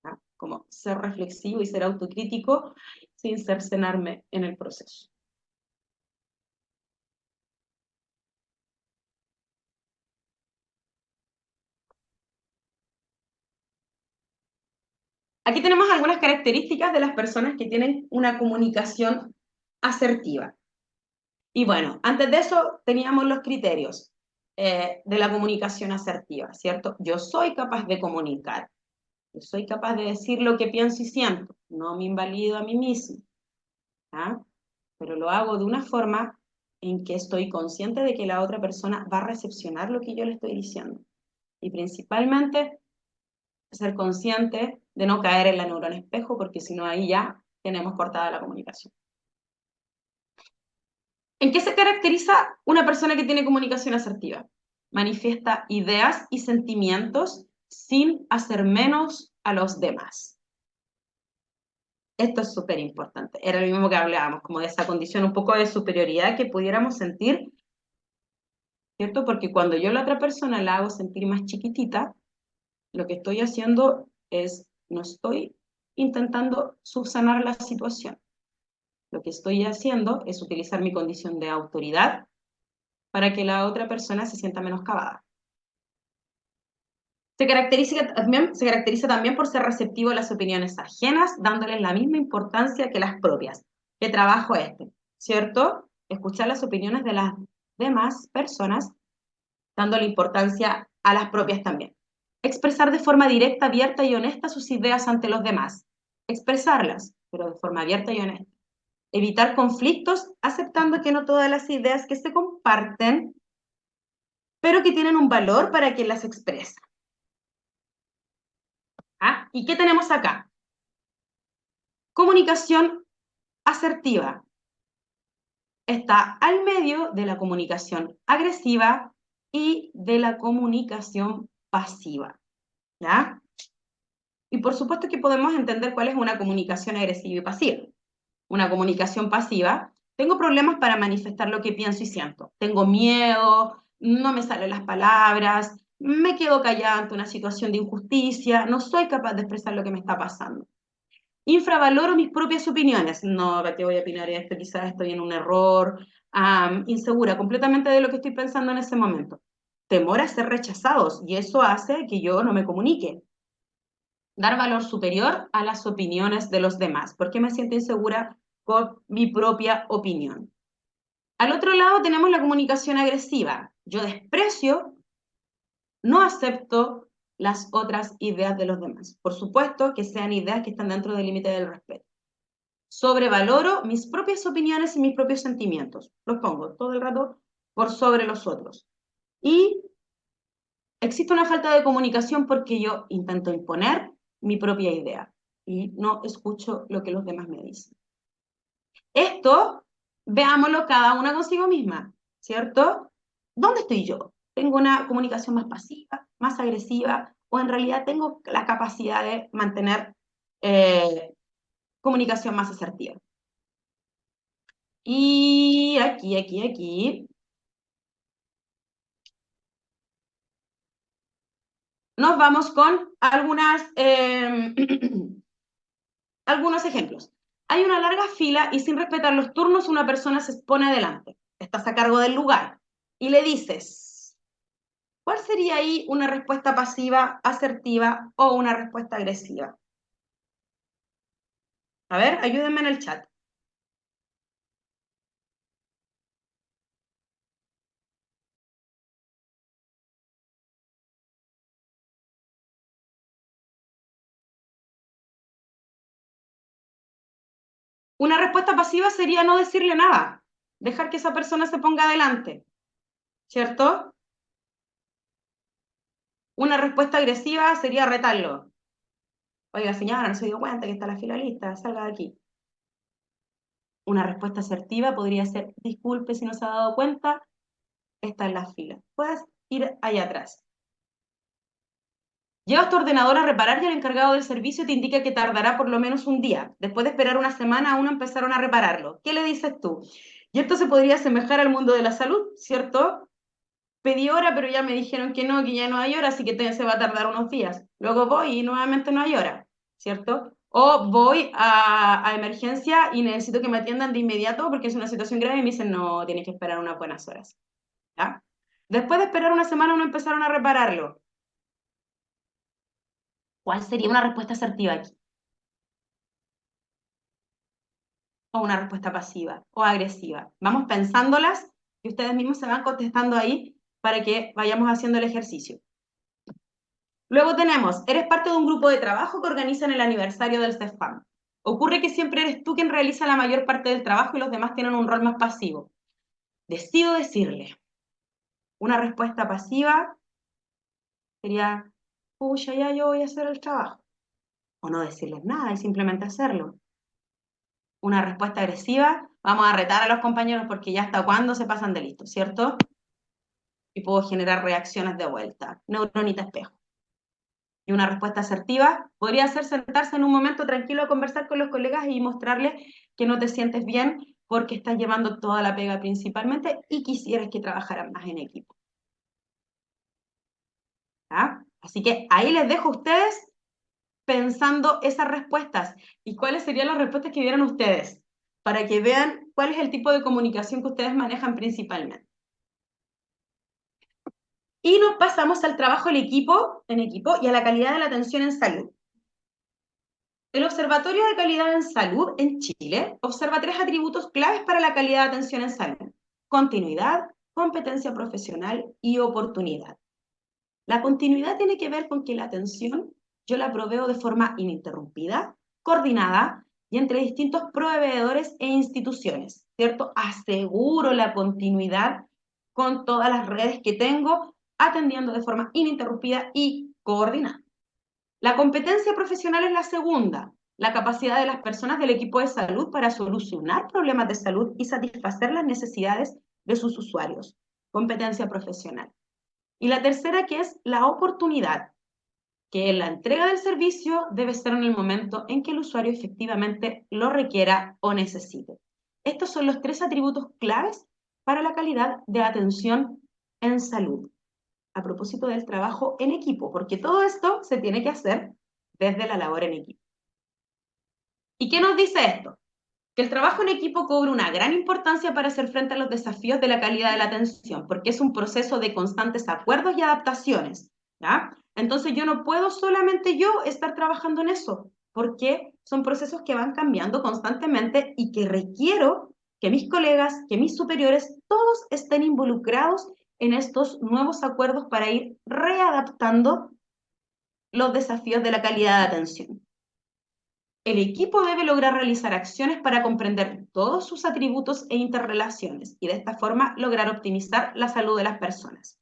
¿Ah? Como ser reflexivo y ser autocrítico sin cercenarme en el proceso. Aquí tenemos algunas características de las personas que tienen una comunicación asertiva. Y bueno, antes de eso teníamos los criterios de la comunicación asertiva, ¿cierto? Yo soy capaz de comunicar, yo soy capaz de decir lo que pienso y siento, no me invalido a mí mismo, ¿ah? Pero lo hago de una forma en que estoy consciente de que la otra persona va a recepcionar lo que yo le estoy diciendo. Y principalmente ser consciente de no caer en la neurona espejo, porque si no ahí ya tenemos cortada la comunicación. ¿En qué se caracteriza una persona que tiene comunicación asertiva? Manifiesta ideas y sentimientos sin hacer menos a los demás. Esto es súper importante. Era lo mismo que hablábamos, como de esa condición un poco de superioridad que pudiéramos sentir, ¿cierto? Porque cuando yo a la otra persona la hago sentir más chiquitita, lo que estoy haciendo es, no estoy intentando subsanar la situación. Lo que estoy haciendo es utilizar mi condición de autoridad para que la otra persona se sienta menoscabada. Se caracteriza también por ser receptivo a las opiniones ajenas, dándoles la misma importancia que las propias. ¿Qué trabajo este? ¿Cierto? Escuchar las opiniones de las demás personas, dándole importancia a las propias también. Expresar de forma directa, abierta y honesta sus ideas ante los demás. Expresarlas, pero de forma abierta y honesta. Evitar conflictos, aceptando que no todas las ideas que se comparten, pero que tienen un valor para quien las expresa. ¿Ah? ¿Y qué tenemos acá? Comunicación asertiva. Está al medio de la comunicación agresiva y de la comunicación pasiva, ¿ya? Y por supuesto que podemos entender cuál es una comunicación agresiva y pasiva. Una comunicación pasiva, tengo problemas para manifestar lo que pienso y siento. Tengo miedo, no me salen las palabras, me quedo callada ante una situación de injusticia, no soy capaz de expresar lo que me está pasando. Infravaloro mis propias opiniones. No, ¿para qué voy a opinar esto? Quizás estoy en un error. Insegura completamente de lo que estoy pensando en ese momento. Temor a ser rechazados, y eso hace que yo no me comunique. Dar valor superior a las opiniones de los demás, porque me siento insegura con mi propia opinión. Al otro lado tenemos la comunicación agresiva. Yo desprecio, no acepto las otras ideas de los demás. Por supuesto que sean ideas que están dentro del límite del respeto. Sobrevaloro mis propias opiniones y mis propios sentimientos. Los pongo todo el rato por sobre los otros. Y existe una falta de comunicación porque yo intento imponer mi propia idea y no escucho lo que los demás me dicen. Esto, veámoslo cada una consigo misma, ¿cierto? ¿Dónde estoy yo? ¿Tengo una comunicación más pasiva, más agresiva, o en realidad tengo la capacidad de mantener comunicación más asertiva? Y aquí, nos vamos con algunos ejemplos. Hay una larga fila y sin respetar los turnos una persona se expone adelante. Estás a cargo del lugar y le dices, ¿cuál sería ahí una respuesta pasiva, asertiva o una respuesta agresiva? A ver, ayúdenme en el chat. Una respuesta pasiva sería no decirle nada, dejar que esa persona se ponga adelante, ¿cierto? Una respuesta agresiva sería retarlo. Oiga, señora, no se dio cuenta que está la fila lista, salga de aquí. Una respuesta asertiva podría ser, disculpe si no se ha dado cuenta, está en la fila. Puedes ir allá atrás. Llevas tu ordenador a reparar y el encargado del servicio te indica que tardará por lo menos un día. Después de esperar una semana, aún no empezaron a repararlo. ¿Qué le dices tú? Y esto se podría asemejar al mundo de la salud, ¿cierto? Pedí hora, pero ya me dijeron que ya no hay hora, así que se va a tardar unos días. Luego voy y nuevamente no hay hora, ¿cierto? O voy a emergencia y necesito que me atiendan de inmediato porque es una situación grave y me dicen, no, tienes que esperar unas buenas horas. ¿Ya? Después de esperar una semana no empezaron a repararlo. ¿Cuál sería una respuesta asertiva aquí? O una respuesta pasiva o agresiva. Vamos pensándolas y ustedes mismos se van contestando ahí para que vayamos haciendo el ejercicio. Luego tenemos, eres parte de un grupo de trabajo que organizan el aniversario del CEFAM. Ocurre que siempre eres tú quien realiza la mayor parte del trabajo y los demás tienen un rol más pasivo. Decido decirle. Una respuesta pasiva sería, pucha, ya yo voy a hacer el trabajo. O no decirles nada y simplemente hacerlo. Una respuesta agresiva, vamos a retar a los compañeros porque ya hasta cuándo se pasan de listo, ¿cierto? Y puedo generar reacciones de vuelta. Neuronita espejo. Y una respuesta asertiva podría ser sentarse en un momento tranquilo a conversar con los colegas y mostrarles que no te sientes bien porque estás llevando toda la pega principalmente y quisieras que trabajaran más en equipo. ¿Ah? Así que ahí les dejo a ustedes pensando esas respuestas y cuáles serían las respuestas que dieran ustedes para que vean cuál es el tipo de comunicación que ustedes manejan principalmente. Y nos pasamos al trabajo en equipo y a la calidad de la atención en salud. El Observatorio de Calidad en Salud en Chile observa 3 atributos claves para la calidad de atención en salud: continuidad, competencia profesional y oportunidad. La continuidad tiene que ver con que la atención yo la proveo de forma ininterrumpida, coordinada y entre distintos proveedores e instituciones, ¿cierto? Aseguro la continuidad con todas las redes que tengo, atendiendo de forma ininterrumpida y coordinada. La competencia profesional es la segunda, la capacidad de las personas del equipo de salud para solucionar problemas de salud y satisfacer las necesidades de sus usuarios. Competencia profesional. Y la tercera, que es la oportunidad, que la entrega del servicio debe ser en el momento en que el usuario efectivamente lo requiera o necesite. Estos son los 3 atributos claves para la calidad de atención en salud. A propósito del trabajo en equipo, porque todo esto se tiene que hacer desde la labor en equipo. ¿Y qué nos dice esto? Que el trabajo en equipo cobra una gran importancia para hacer frente a los desafíos de la calidad de la atención, porque es un proceso de constantes acuerdos y adaptaciones, ¿ya? Entonces yo no puedo solamente yo estar trabajando en eso, porque son procesos que van cambiando constantemente y que requiero que mis colegas, que mis superiores, todos estén involucrados en estos nuevos acuerdos para ir readaptando los desafíos de la calidad de atención. El equipo debe lograr realizar acciones para comprender todos sus atributos e interrelaciones y de esta forma lograr optimizar la salud de las personas.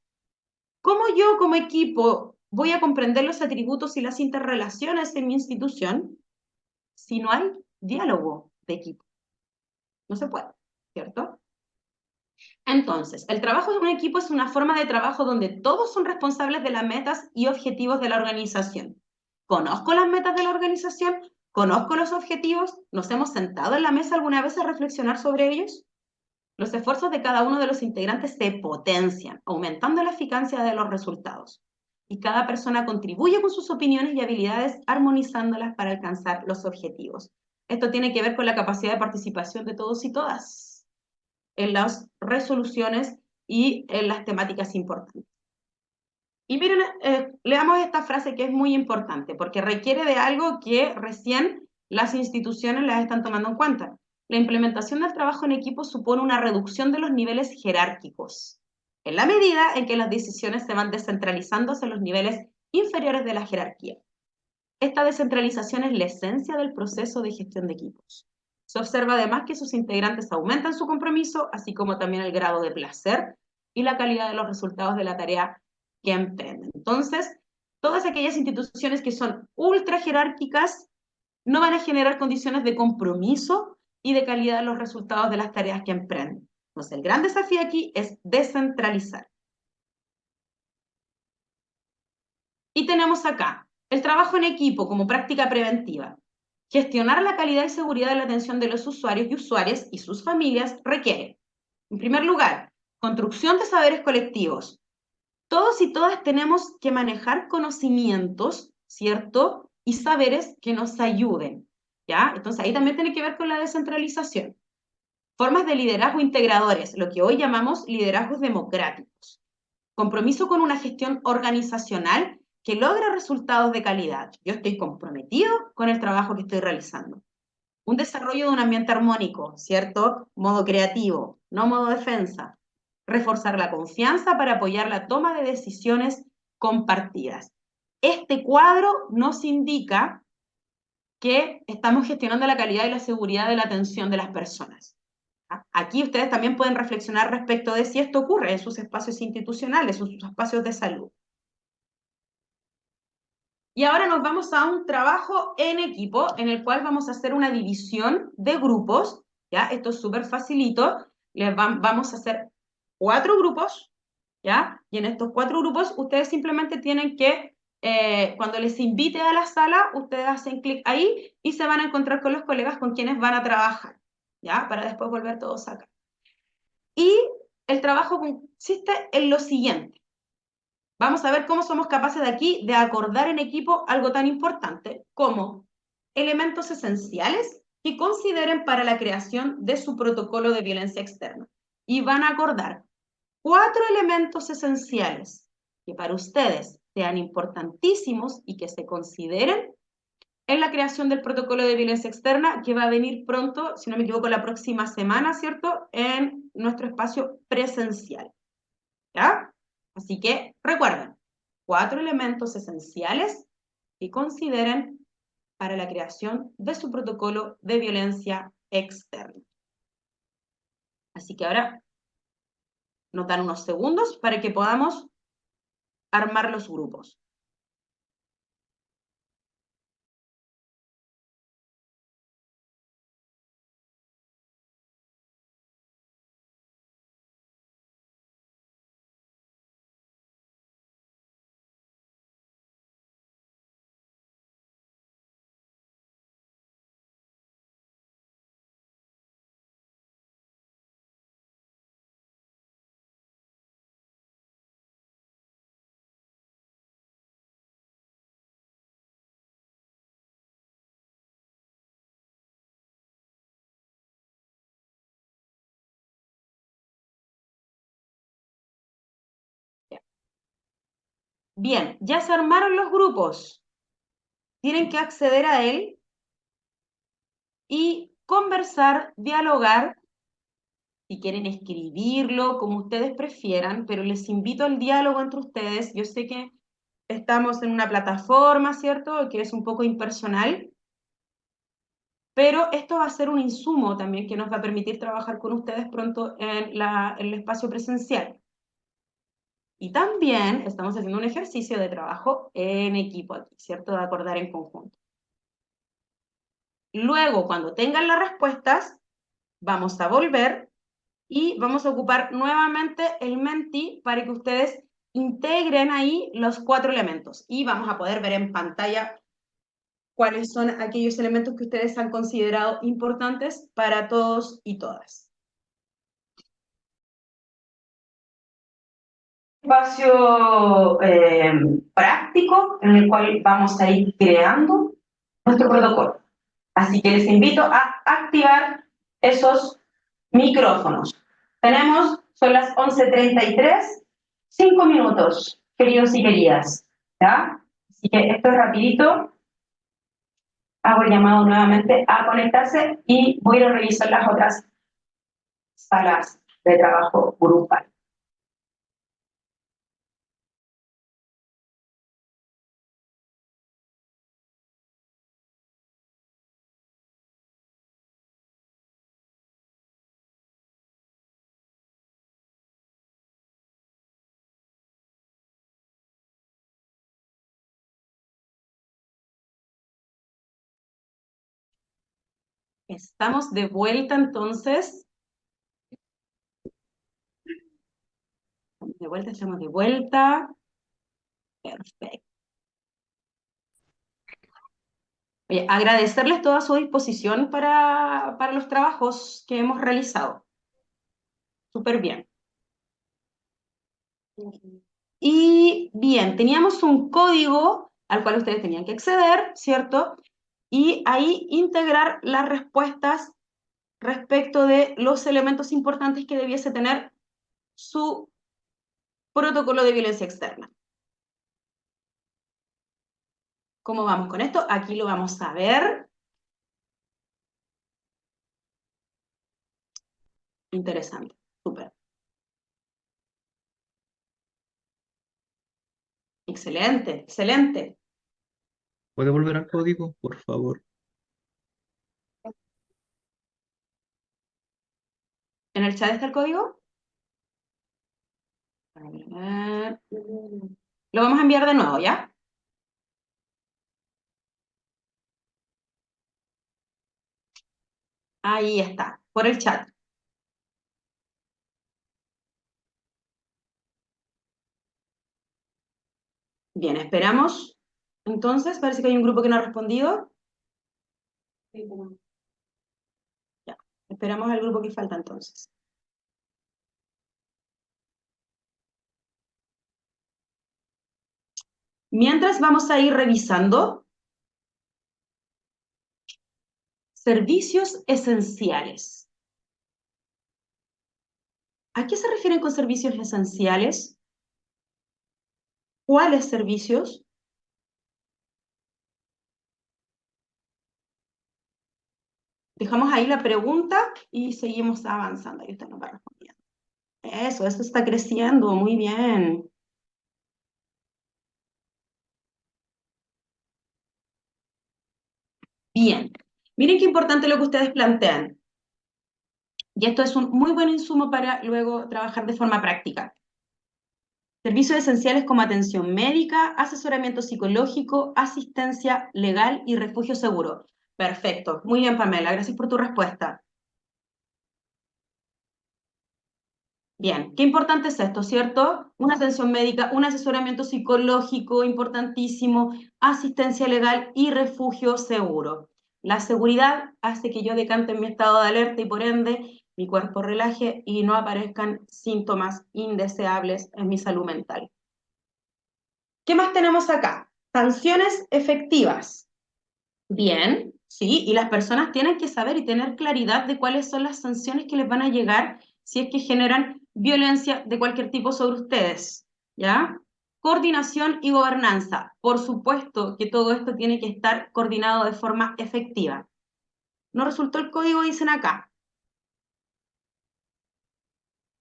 ¿Cómo yo como equipo voy a comprender los atributos y las interrelaciones en mi institución si no hay diálogo de equipo? No se puede, ¿cierto? Entonces, el trabajo de un equipo es una forma de trabajo donde todos son responsables de las metas y objetivos de la organización. ¿Conozco las metas de la organización? ¿Conozco los objetivos? ¿Nos hemos sentado en la mesa alguna vez a reflexionar sobre ellos? Los esfuerzos de cada uno de los integrantes se potencian, aumentando la eficacia de los resultados. Y cada persona contribuye con sus opiniones y habilidades, armonizándolas para alcanzar los objetivos. Esto tiene que ver con la capacidad de participación de todos y todas en las resoluciones y en las temáticas importantes. Y miren, leamos esta frase que es muy importante, porque requiere de algo que recién las instituciones las están tomando en cuenta. La implementación del trabajo en equipo supone una reducción de los niveles jerárquicos, en la medida en que las decisiones se van descentralizando hacia los niveles inferiores de la jerarquía. Esta descentralización es la esencia del proceso de gestión de equipos. Se observa además que sus integrantes aumentan su compromiso, así como también el grado de placer y la calidad de los resultados de la tarea que emprenden. Entonces, todas aquellas instituciones que son ultra jerárquicas no van a generar condiciones de compromiso y de calidad de los resultados de las tareas que emprenden. Entonces, el gran desafío aquí es descentralizar. Y tenemos acá el trabajo en equipo como práctica preventiva. Gestionar la calidad y seguridad de la atención de los usuarios y usuarias y sus familias requiere, en primer lugar, construcción de saberes colectivos. Todos y todas tenemos que manejar conocimientos, ¿cierto? Y saberes que nos ayuden, ¿ya? Entonces ahí también tiene que ver con la descentralización. Formas de liderazgo integradores, lo que hoy llamamos liderazgos democráticos. Compromiso con una gestión organizacional que logra resultados de calidad. Yo estoy comprometido con el trabajo que estoy realizando. Un desarrollo de un ambiente armónico, ¿cierto? Modo creativo, no modo defensa. Reforzar la confianza para apoyar la toma de decisiones compartidas. Este cuadro nos indica que estamos gestionando la calidad y la seguridad de la atención de las personas. Aquí ustedes también pueden reflexionar respecto de si esto ocurre en sus espacios institucionales, en sus espacios de salud. Y ahora nos vamos a un trabajo en equipo en el cual vamos a hacer una división de grupos, ¿ya? Esto es súper facilito. Vamos a hacer 4 grupos, ¿ya? Y en estos 4 grupos ustedes simplemente tienen que, cuando les invite a la sala, ustedes hacen clic ahí y se van a encontrar con los colegas con quienes van a trabajar, ¿ya? Para después volver todos acá. Y el trabajo consiste en lo siguiente. Vamos a ver cómo somos capaces de aquí de acordar en equipo algo tan importante como elementos esenciales que consideren para la creación de su protocolo de violencia externa. Y van a acordar 4 elementos esenciales que para ustedes sean importantísimos y que se consideren en la creación del protocolo de violencia externa que va a venir pronto, si no me equivoco, la próxima semana, ¿cierto? En nuestro espacio presencial. ¿Ya? Así que recuerden, 4 elementos esenciales que consideren para la creación de su protocolo de violencia externa. Así que ahora nos dan unos segundos para que podamos armar los grupos. Bien, ya se armaron los grupos. Tienen que acceder a él y conversar, dialogar, si quieren escribirlo, como ustedes prefieran, pero les invito al diálogo entre ustedes. Yo sé que estamos en una plataforma, ¿cierto?, que es un poco impersonal, pero esto va a ser un insumo también que nos va a permitir trabajar con ustedes pronto en el espacio presencial. Y también estamos haciendo un ejercicio de trabajo en equipo aquí, ¿cierto?, de acordar en conjunto. Luego, cuando tengan las respuestas, vamos a volver y vamos a ocupar nuevamente el Menti para que ustedes integren ahí los 4 elementos. Y vamos a poder ver en pantalla cuáles son aquellos elementos que ustedes han considerado importantes para todos y todas. Espacio práctico en el cual vamos a ir creando nuestro protocolo. Así que les invito a activar esos micrófonos. Son las 11:33, 5 minutos, queridos y queridas, ¿ya? Así que esto es rapidito. Hago el llamado nuevamente a conectarse y voy a revisar las otras salas de trabajo grupal. Estamos de vuelta entonces. Estamos de vuelta. Perfecto. Oye, agradecerles toda su disposición para los trabajos que hemos realizado. Súper bien. Y bien, teníamos un código al cual ustedes tenían que acceder, ¿cierto? Y ahí integrar las respuestas respecto de los elementos importantes que debiese tener su protocolo de violencia externa. ¿Cómo vamos con esto? Aquí lo vamos a ver. Interesante, súper. Excelente, excelente. ¿Puede volver al código, por favor? ¿En el chat está el código? A ver. Lo vamos a enviar de nuevo, ¿ya? Ahí está, por el chat. Bien, esperamos. Entonces, parece que hay un grupo que no ha respondido. Ya, esperamos al grupo que falta entonces. Mientras vamos a ir revisando servicios esenciales. ¿A qué se refieren con servicios esenciales? ¿Cuáles servicios? Dejamos ahí la pregunta y seguimos avanzando. Ahí usted nos va respondiendo. Eso está creciendo, muy bien. Bien, miren qué importante lo que ustedes plantean. Y esto es un muy buen insumo para luego trabajar de forma práctica. Servicios esenciales como atención médica, asesoramiento psicológico, asistencia legal y refugio seguro. Perfecto, muy bien, Pamela, gracias por tu respuesta. Bien, qué importante es esto, ¿cierto? Una atención médica, un asesoramiento psicológico importantísimo, asistencia legal y refugio seguro. La seguridad hace que yo decante en mi estado de alerta y por ende mi cuerpo relaje y no aparezcan síntomas indeseables en mi salud mental. ¿Qué más tenemos acá? Sanciones efectivas. Bien, sí, y las personas tienen que saber y tener claridad de cuáles son las sanciones que les van a llegar si es que generan violencia de cualquier tipo sobre ustedes, ¿ya? Coordinación y gobernanza. Por supuesto que todo esto tiene que estar coordinado de forma efectiva. ¿No resultó el código? Dicen acá.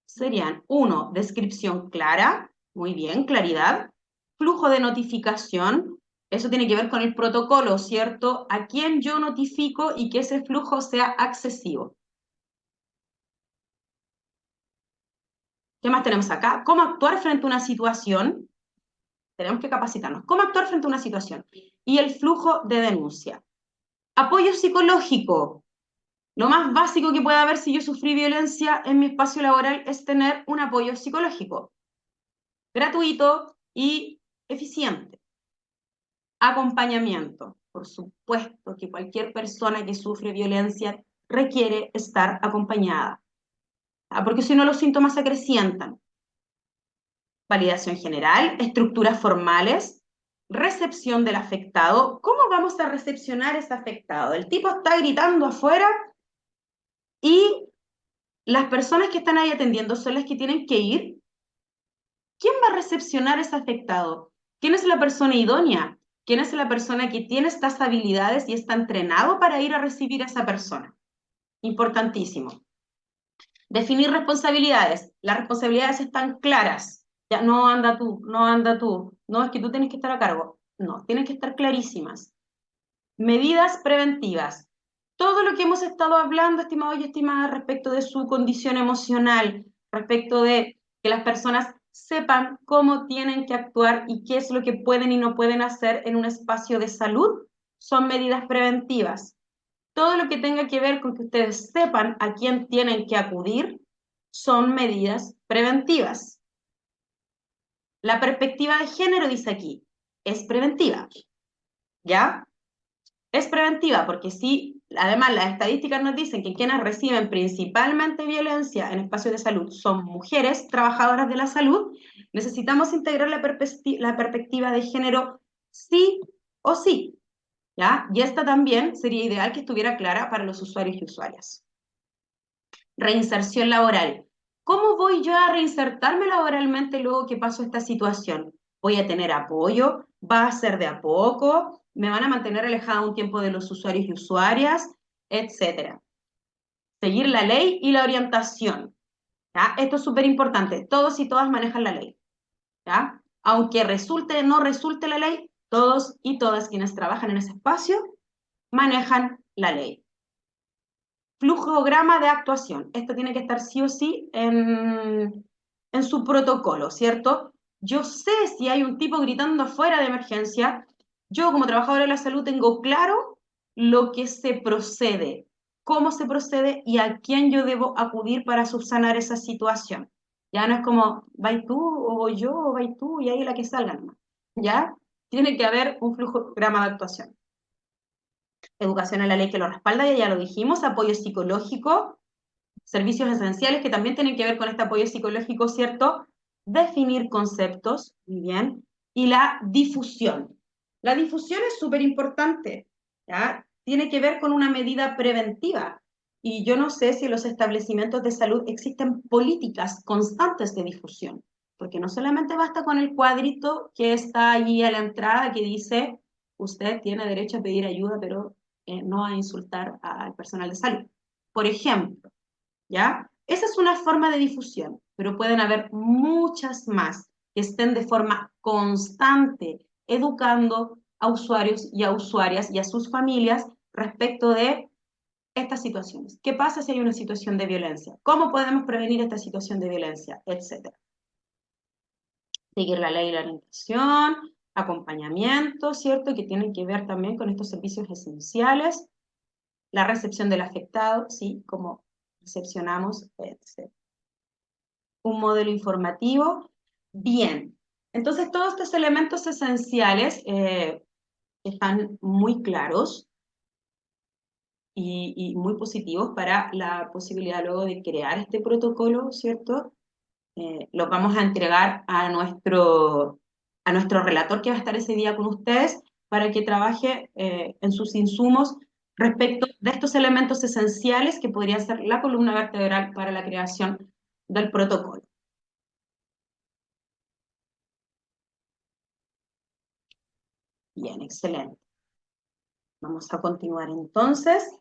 Serían 1, descripción clara, muy bien, claridad. Flujo de notificación, eso tiene que ver con el protocolo, ¿cierto? A quién yo notifico y que ese flujo sea accesivo. ¿Qué más tenemos acá? ¿Cómo actuar frente a una situación? Tenemos que capacitarnos. ¿Cómo actuar frente a una situación? Y el flujo de denuncia. Apoyo psicológico. Lo más básico que puede haber si yo sufrí violencia en mi espacio laboral es tener un apoyo psicológico. Gratuito y eficiente. Acompañamiento. Por supuesto que cualquier persona que sufre violencia requiere estar acompañada, porque si no los síntomas se acrecientan. Validación general, estructuras formales, recepción del afectado. ¿Cómo vamos a recepcionar ese afectado? El tipo está gritando afuera y las personas que están ahí atendiendo son las que tienen que ir. ¿Quién va a recepcionar ese afectado? ¿Quién es la persona idónea? ¿Quién es la persona que tiene estas habilidades y está entrenado para ir a recibir a esa persona? Importantísimo. Definir responsabilidades. Las responsabilidades están claras. Ya, no anda tú, no anda tú. No, es que tú tienes que estar a cargo. No, tienen que estar clarísimas. Medidas preventivas. Todo lo que hemos estado hablando, estimados y estimadas, respecto de su condición emocional, respecto de que las personas sepan cómo tienen que actuar y qué es lo que pueden y no pueden hacer en un espacio de salud, son medidas preventivas. Todo lo que tenga que ver con que ustedes sepan a quién tienen que acudir, son medidas preventivas. La perspectiva de género, dice aquí, es preventiva, ¿ya? Es preventiva porque si, además, las estadísticas nos dicen que quienes reciben principalmente violencia en espacios de salud son mujeres trabajadoras de la salud, necesitamos integrar la perspectiva de género sí o sí, ¿ya? Y esta también sería ideal que estuviera clara para los usuarios y usuarias. Reinserción laboral. ¿Cómo voy yo a reinsertarme laboralmente luego que paso esta situación? ¿Voy a tener apoyo? ¿Va a ser de a poco? ¿Me van a mantener alejada un tiempo de los usuarios y usuarias? Etcétera. Seguir la ley y la orientación. ¿Ya? Esto es súper importante. Todos y todas manejan la ley. ¿Ya? Aunque resulte o no resulte la ley, todos y todas quienes trabajan en ese espacio manejan la ley. Flujograma de actuación. Esto tiene que estar sí o sí en su protocolo, ¿cierto? Yo sé si hay un tipo gritando afuera de emergencia, yo como trabajadora de la salud tengo claro lo que se procede, cómo se procede y a quién yo debo acudir para subsanar esa situación. Ya no es como, vai tú, o voy yo, o vai tú, y ahí la que salga nomás. ¿Ya? Tiene que haber un flujograma de actuación. Educación en la ley que lo respalda, ya lo dijimos, apoyo psicológico, servicios esenciales que también tienen que ver con este apoyo psicológico, ¿cierto? Definir conceptos, muy bien, y la difusión. La difusión es súper importante, ¿ya? Tiene que ver con una medida preventiva, y yo no sé si en los establecimientos de salud existen políticas constantes de difusión, porque no solamente basta con el cuadrito que está allí a la entrada que dice, usted tiene derecho a pedir ayuda, pero no a insultar al personal de salud. Por ejemplo, ¿ya? Esa es una forma de difusión, pero pueden haber muchas más que estén de forma constante educando a usuarios y a usuarias y a sus familias respecto de estas situaciones. ¿Qué pasa si hay una situación de violencia? ¿Cómo podemos prevenir esta situación de violencia? Etcétera. Seguir la ley y la orientación, acompañamiento, ¿cierto? Que tienen que ver también con estos servicios esenciales, la recepción del afectado, ¿sí? Como recepcionamos, etc. Un modelo informativo. Bien, entonces todos estos elementos esenciales están muy claros y muy positivos para la posibilidad luego de crear este protocolo, ¿cierto? Los vamos a entregar a nuestro relator que va a estar ese día con ustedes para que trabaje en sus insumos respecto de estos elementos esenciales que podría ser la columna vertebral para la creación del protocolo. Bien, excelente. Vamos a continuar entonces.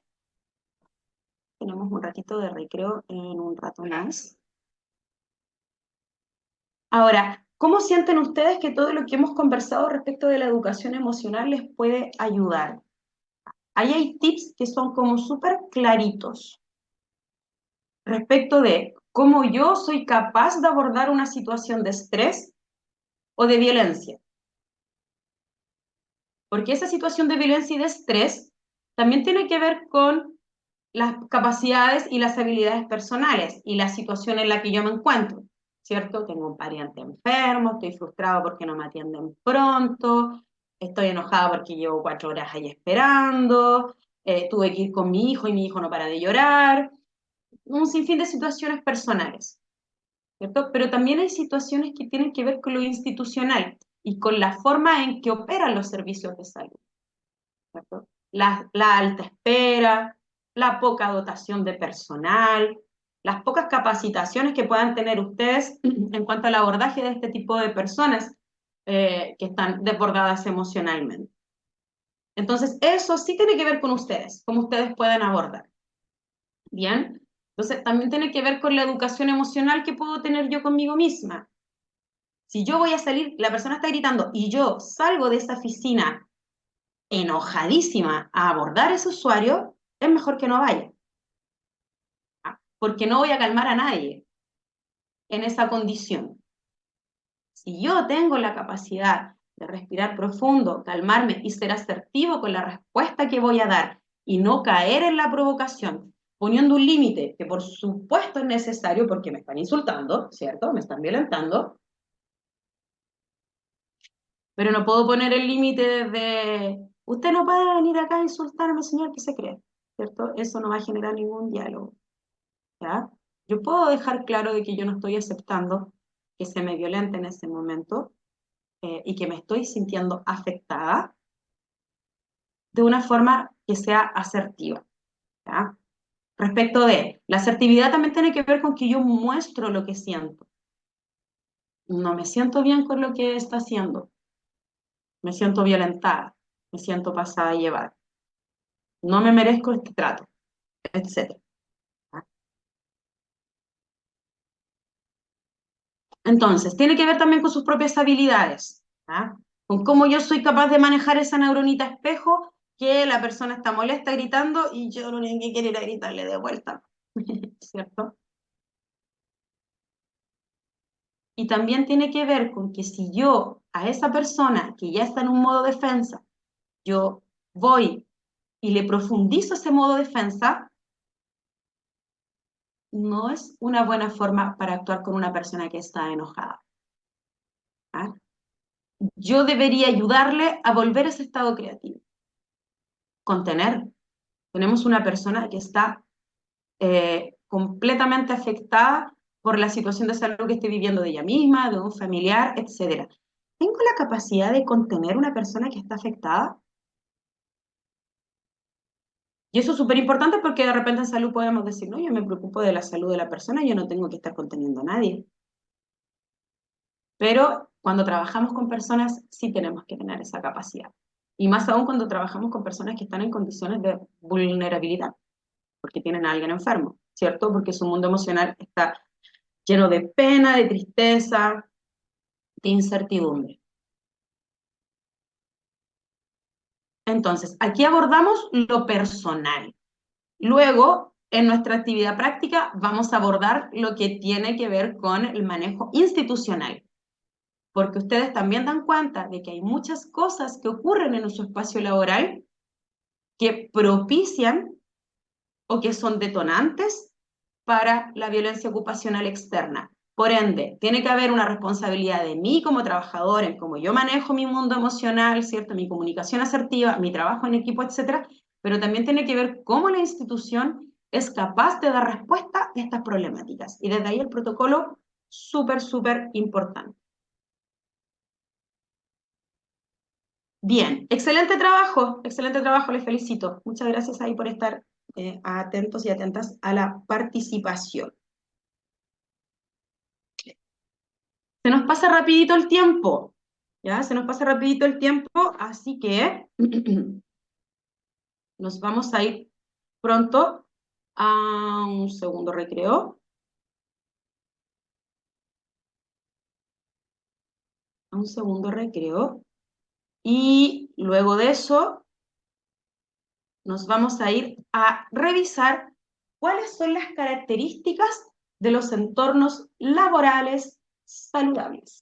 Tenemos un ratito de recreo en un rato más. Ahora, ¿cómo sienten ustedes que todo lo que hemos conversado respecto de la educación emocional les puede ayudar? Ahí hay tips que son como súper claritos respecto de cómo yo soy capaz de abordar una situación de estrés o de violencia. Porque esa situación de violencia y de estrés también tiene que ver con las capacidades y las habilidades personales y la situación en la que yo me encuentro, ¿cierto? Tengo un pariente enfermo, estoy frustrado porque no me atienden pronto, estoy enojada porque llevo 4 horas ahí esperando, tuve que ir con mi hijo y mi hijo no para de llorar, un sinfín de situaciones personales, ¿cierto? Pero también hay situaciones que tienen que ver con lo institucional y con la forma en que operan los servicios de salud, ¿cierto? La alta espera, la poca dotación de personal, las pocas capacitaciones que puedan tener ustedes en cuanto al abordaje de este tipo de personas que están desbordadas emocionalmente. Entonces, eso sí tiene que ver con ustedes, cómo ustedes pueden abordar. ¿Bien? Entonces, también tiene que ver con la educación emocional que puedo tener yo conmigo misma. Si yo voy a salir, la persona está gritando y yo salgo de esa oficina enojadísima a abordar a ese usuario, es mejor que no vaya. Porque no voy a calmar a nadie en esa condición. Si yo tengo la capacidad de respirar profundo, calmarme y ser asertivo con la respuesta que voy a dar y no caer en la provocación, poniendo un límite que por supuesto es necesario porque me están insultando, ¿cierto? Me están violentando, pero no puedo poner el límite de usted no puede venir acá a insultarme, señor, ¿qué se cree? ¿Cierto? Eso no va a generar ningún diálogo, ¿ya? Yo puedo dejar claro de que yo no estoy aceptando que se me violente en ese momento y que me estoy sintiendo afectada de una forma que sea asertiva, ¿ya? Respecto de la asertividad también tiene que ver con que yo muestro lo que siento. No me siento bien con lo que está haciendo, me siento violentada, me siento pasada a llevar, no me merezco este trato, etc. Entonces, tiene que ver también con sus propias habilidades, ¿ah? Con cómo yo soy capaz de manejar esa neuronita espejo que la persona está molesta gritando y yo lo único que quiero era gritarle de vuelta, ¿cierto? Y también tiene que ver con que si yo a esa persona que ya está en un modo defensa, yo voy y le profundizo ese modo defensa, no es una buena forma para actuar con una persona que está enojada, ¿ah? Yo debería ayudarle a volver a ese estado creativo. Contener. Tenemos una persona que está completamente afectada por la situación de salud que esté viviendo de ella misma, de un familiar, etc. ¿Tengo la capacidad de contener una persona que está afectada? Y eso es súper importante porque de repente en salud podemos decir, no, yo me preocupo de la salud de la persona, yo no tengo que estar conteniendo a nadie. Pero cuando trabajamos con personas sí tenemos que tener esa capacidad. Y más aún cuando trabajamos con personas que están en condiciones de vulnerabilidad, porque tienen a alguien enfermo, ¿cierto? Porque su mundo emocional está lleno de pena, de tristeza, de incertidumbre. Entonces, aquí abordamos lo personal. Luego, en nuestra actividad práctica, vamos a abordar lo que tiene que ver con el manejo institucional, porque ustedes también dan cuenta de que hay muchas cosas que ocurren en su espacio laboral que propician o que son detonantes para la violencia ocupacional externa. Por ende, tiene que haber una responsabilidad de mí como trabajador en cómo yo manejo mi mundo emocional, ¿cierto? Mi comunicación asertiva, mi trabajo en equipo, etcétera, pero también tiene que ver cómo la institución es capaz de dar respuesta a estas problemáticas. Y desde ahí el protocolo, súper, súper importante. Bien, excelente trabajo, les felicito. Muchas gracias ahí por estar atentos y atentas a la participación. Se nos pasa rapidito el tiempo. Ya, se nos pasa rapidito el tiempo, así que nos vamos a ir pronto a un segundo recreo. A un segundo recreo. Y luego de eso nos vamos a ir a revisar cuáles son las características de los entornos laborales saludables.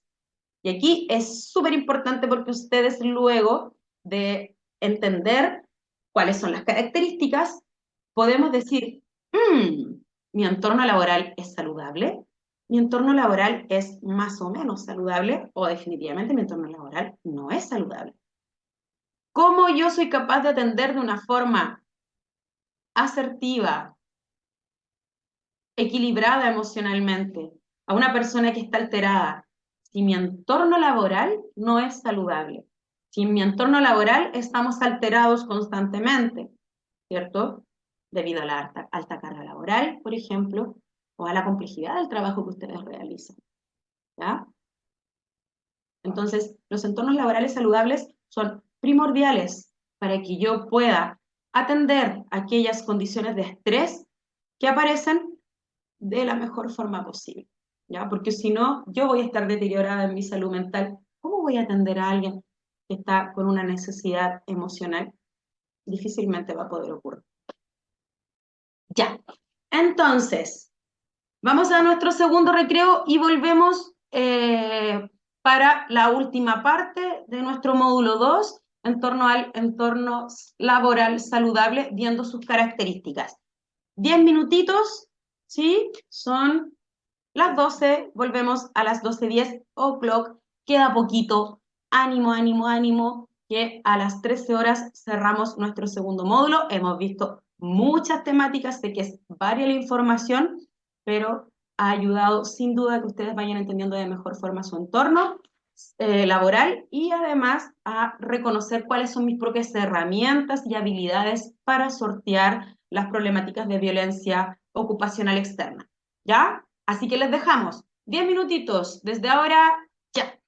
Y aquí es súper importante porque ustedes luego de entender cuáles son las características, podemos decir, mi entorno laboral es saludable, mi entorno laboral es más o menos saludable, o definitivamente mi entorno laboral no es saludable. ¿Cómo yo soy capaz de atender de una forma asertiva, equilibrada emocionalmente a una persona que está alterada si mi entorno laboral no es saludable? Si en mi entorno laboral estamos alterados constantemente, ¿cierto? Debido a la alta carga laboral, por ejemplo, o a la complejidad del trabajo que ustedes realizan, ¿ya? Entonces, los entornos laborales saludables son primordiales para que yo pueda atender aquellas condiciones de estrés que aparecen de la mejor forma posible, ¿ya? Porque si no, yo voy a estar deteriorada en mi salud mental. ¿Cómo voy a atender a alguien que está con una necesidad emocional? Difícilmente va a poder ocurrir. Ya, entonces, vamos a nuestro segundo recreo y volvemos para la última parte de nuestro módulo 2 en torno al entorno laboral saludable, viendo sus características. 10 minutitos, ¿sí? Son las 12, volvemos a las 12:10 o'clock, queda poquito, ánimo, ánimo, ánimo, que a las 13 horas cerramos nuestro segundo módulo. Hemos visto muchas temáticas, sé que es varia la información, pero ha ayudado sin duda a que ustedes vayan entendiendo de mejor forma su entorno laboral y además a reconocer cuáles son mis propias herramientas y habilidades para sortear las problemáticas de violencia ocupacional externa. ¿Ya? Así que les dejamos 10 minutitos desde ahora, ya.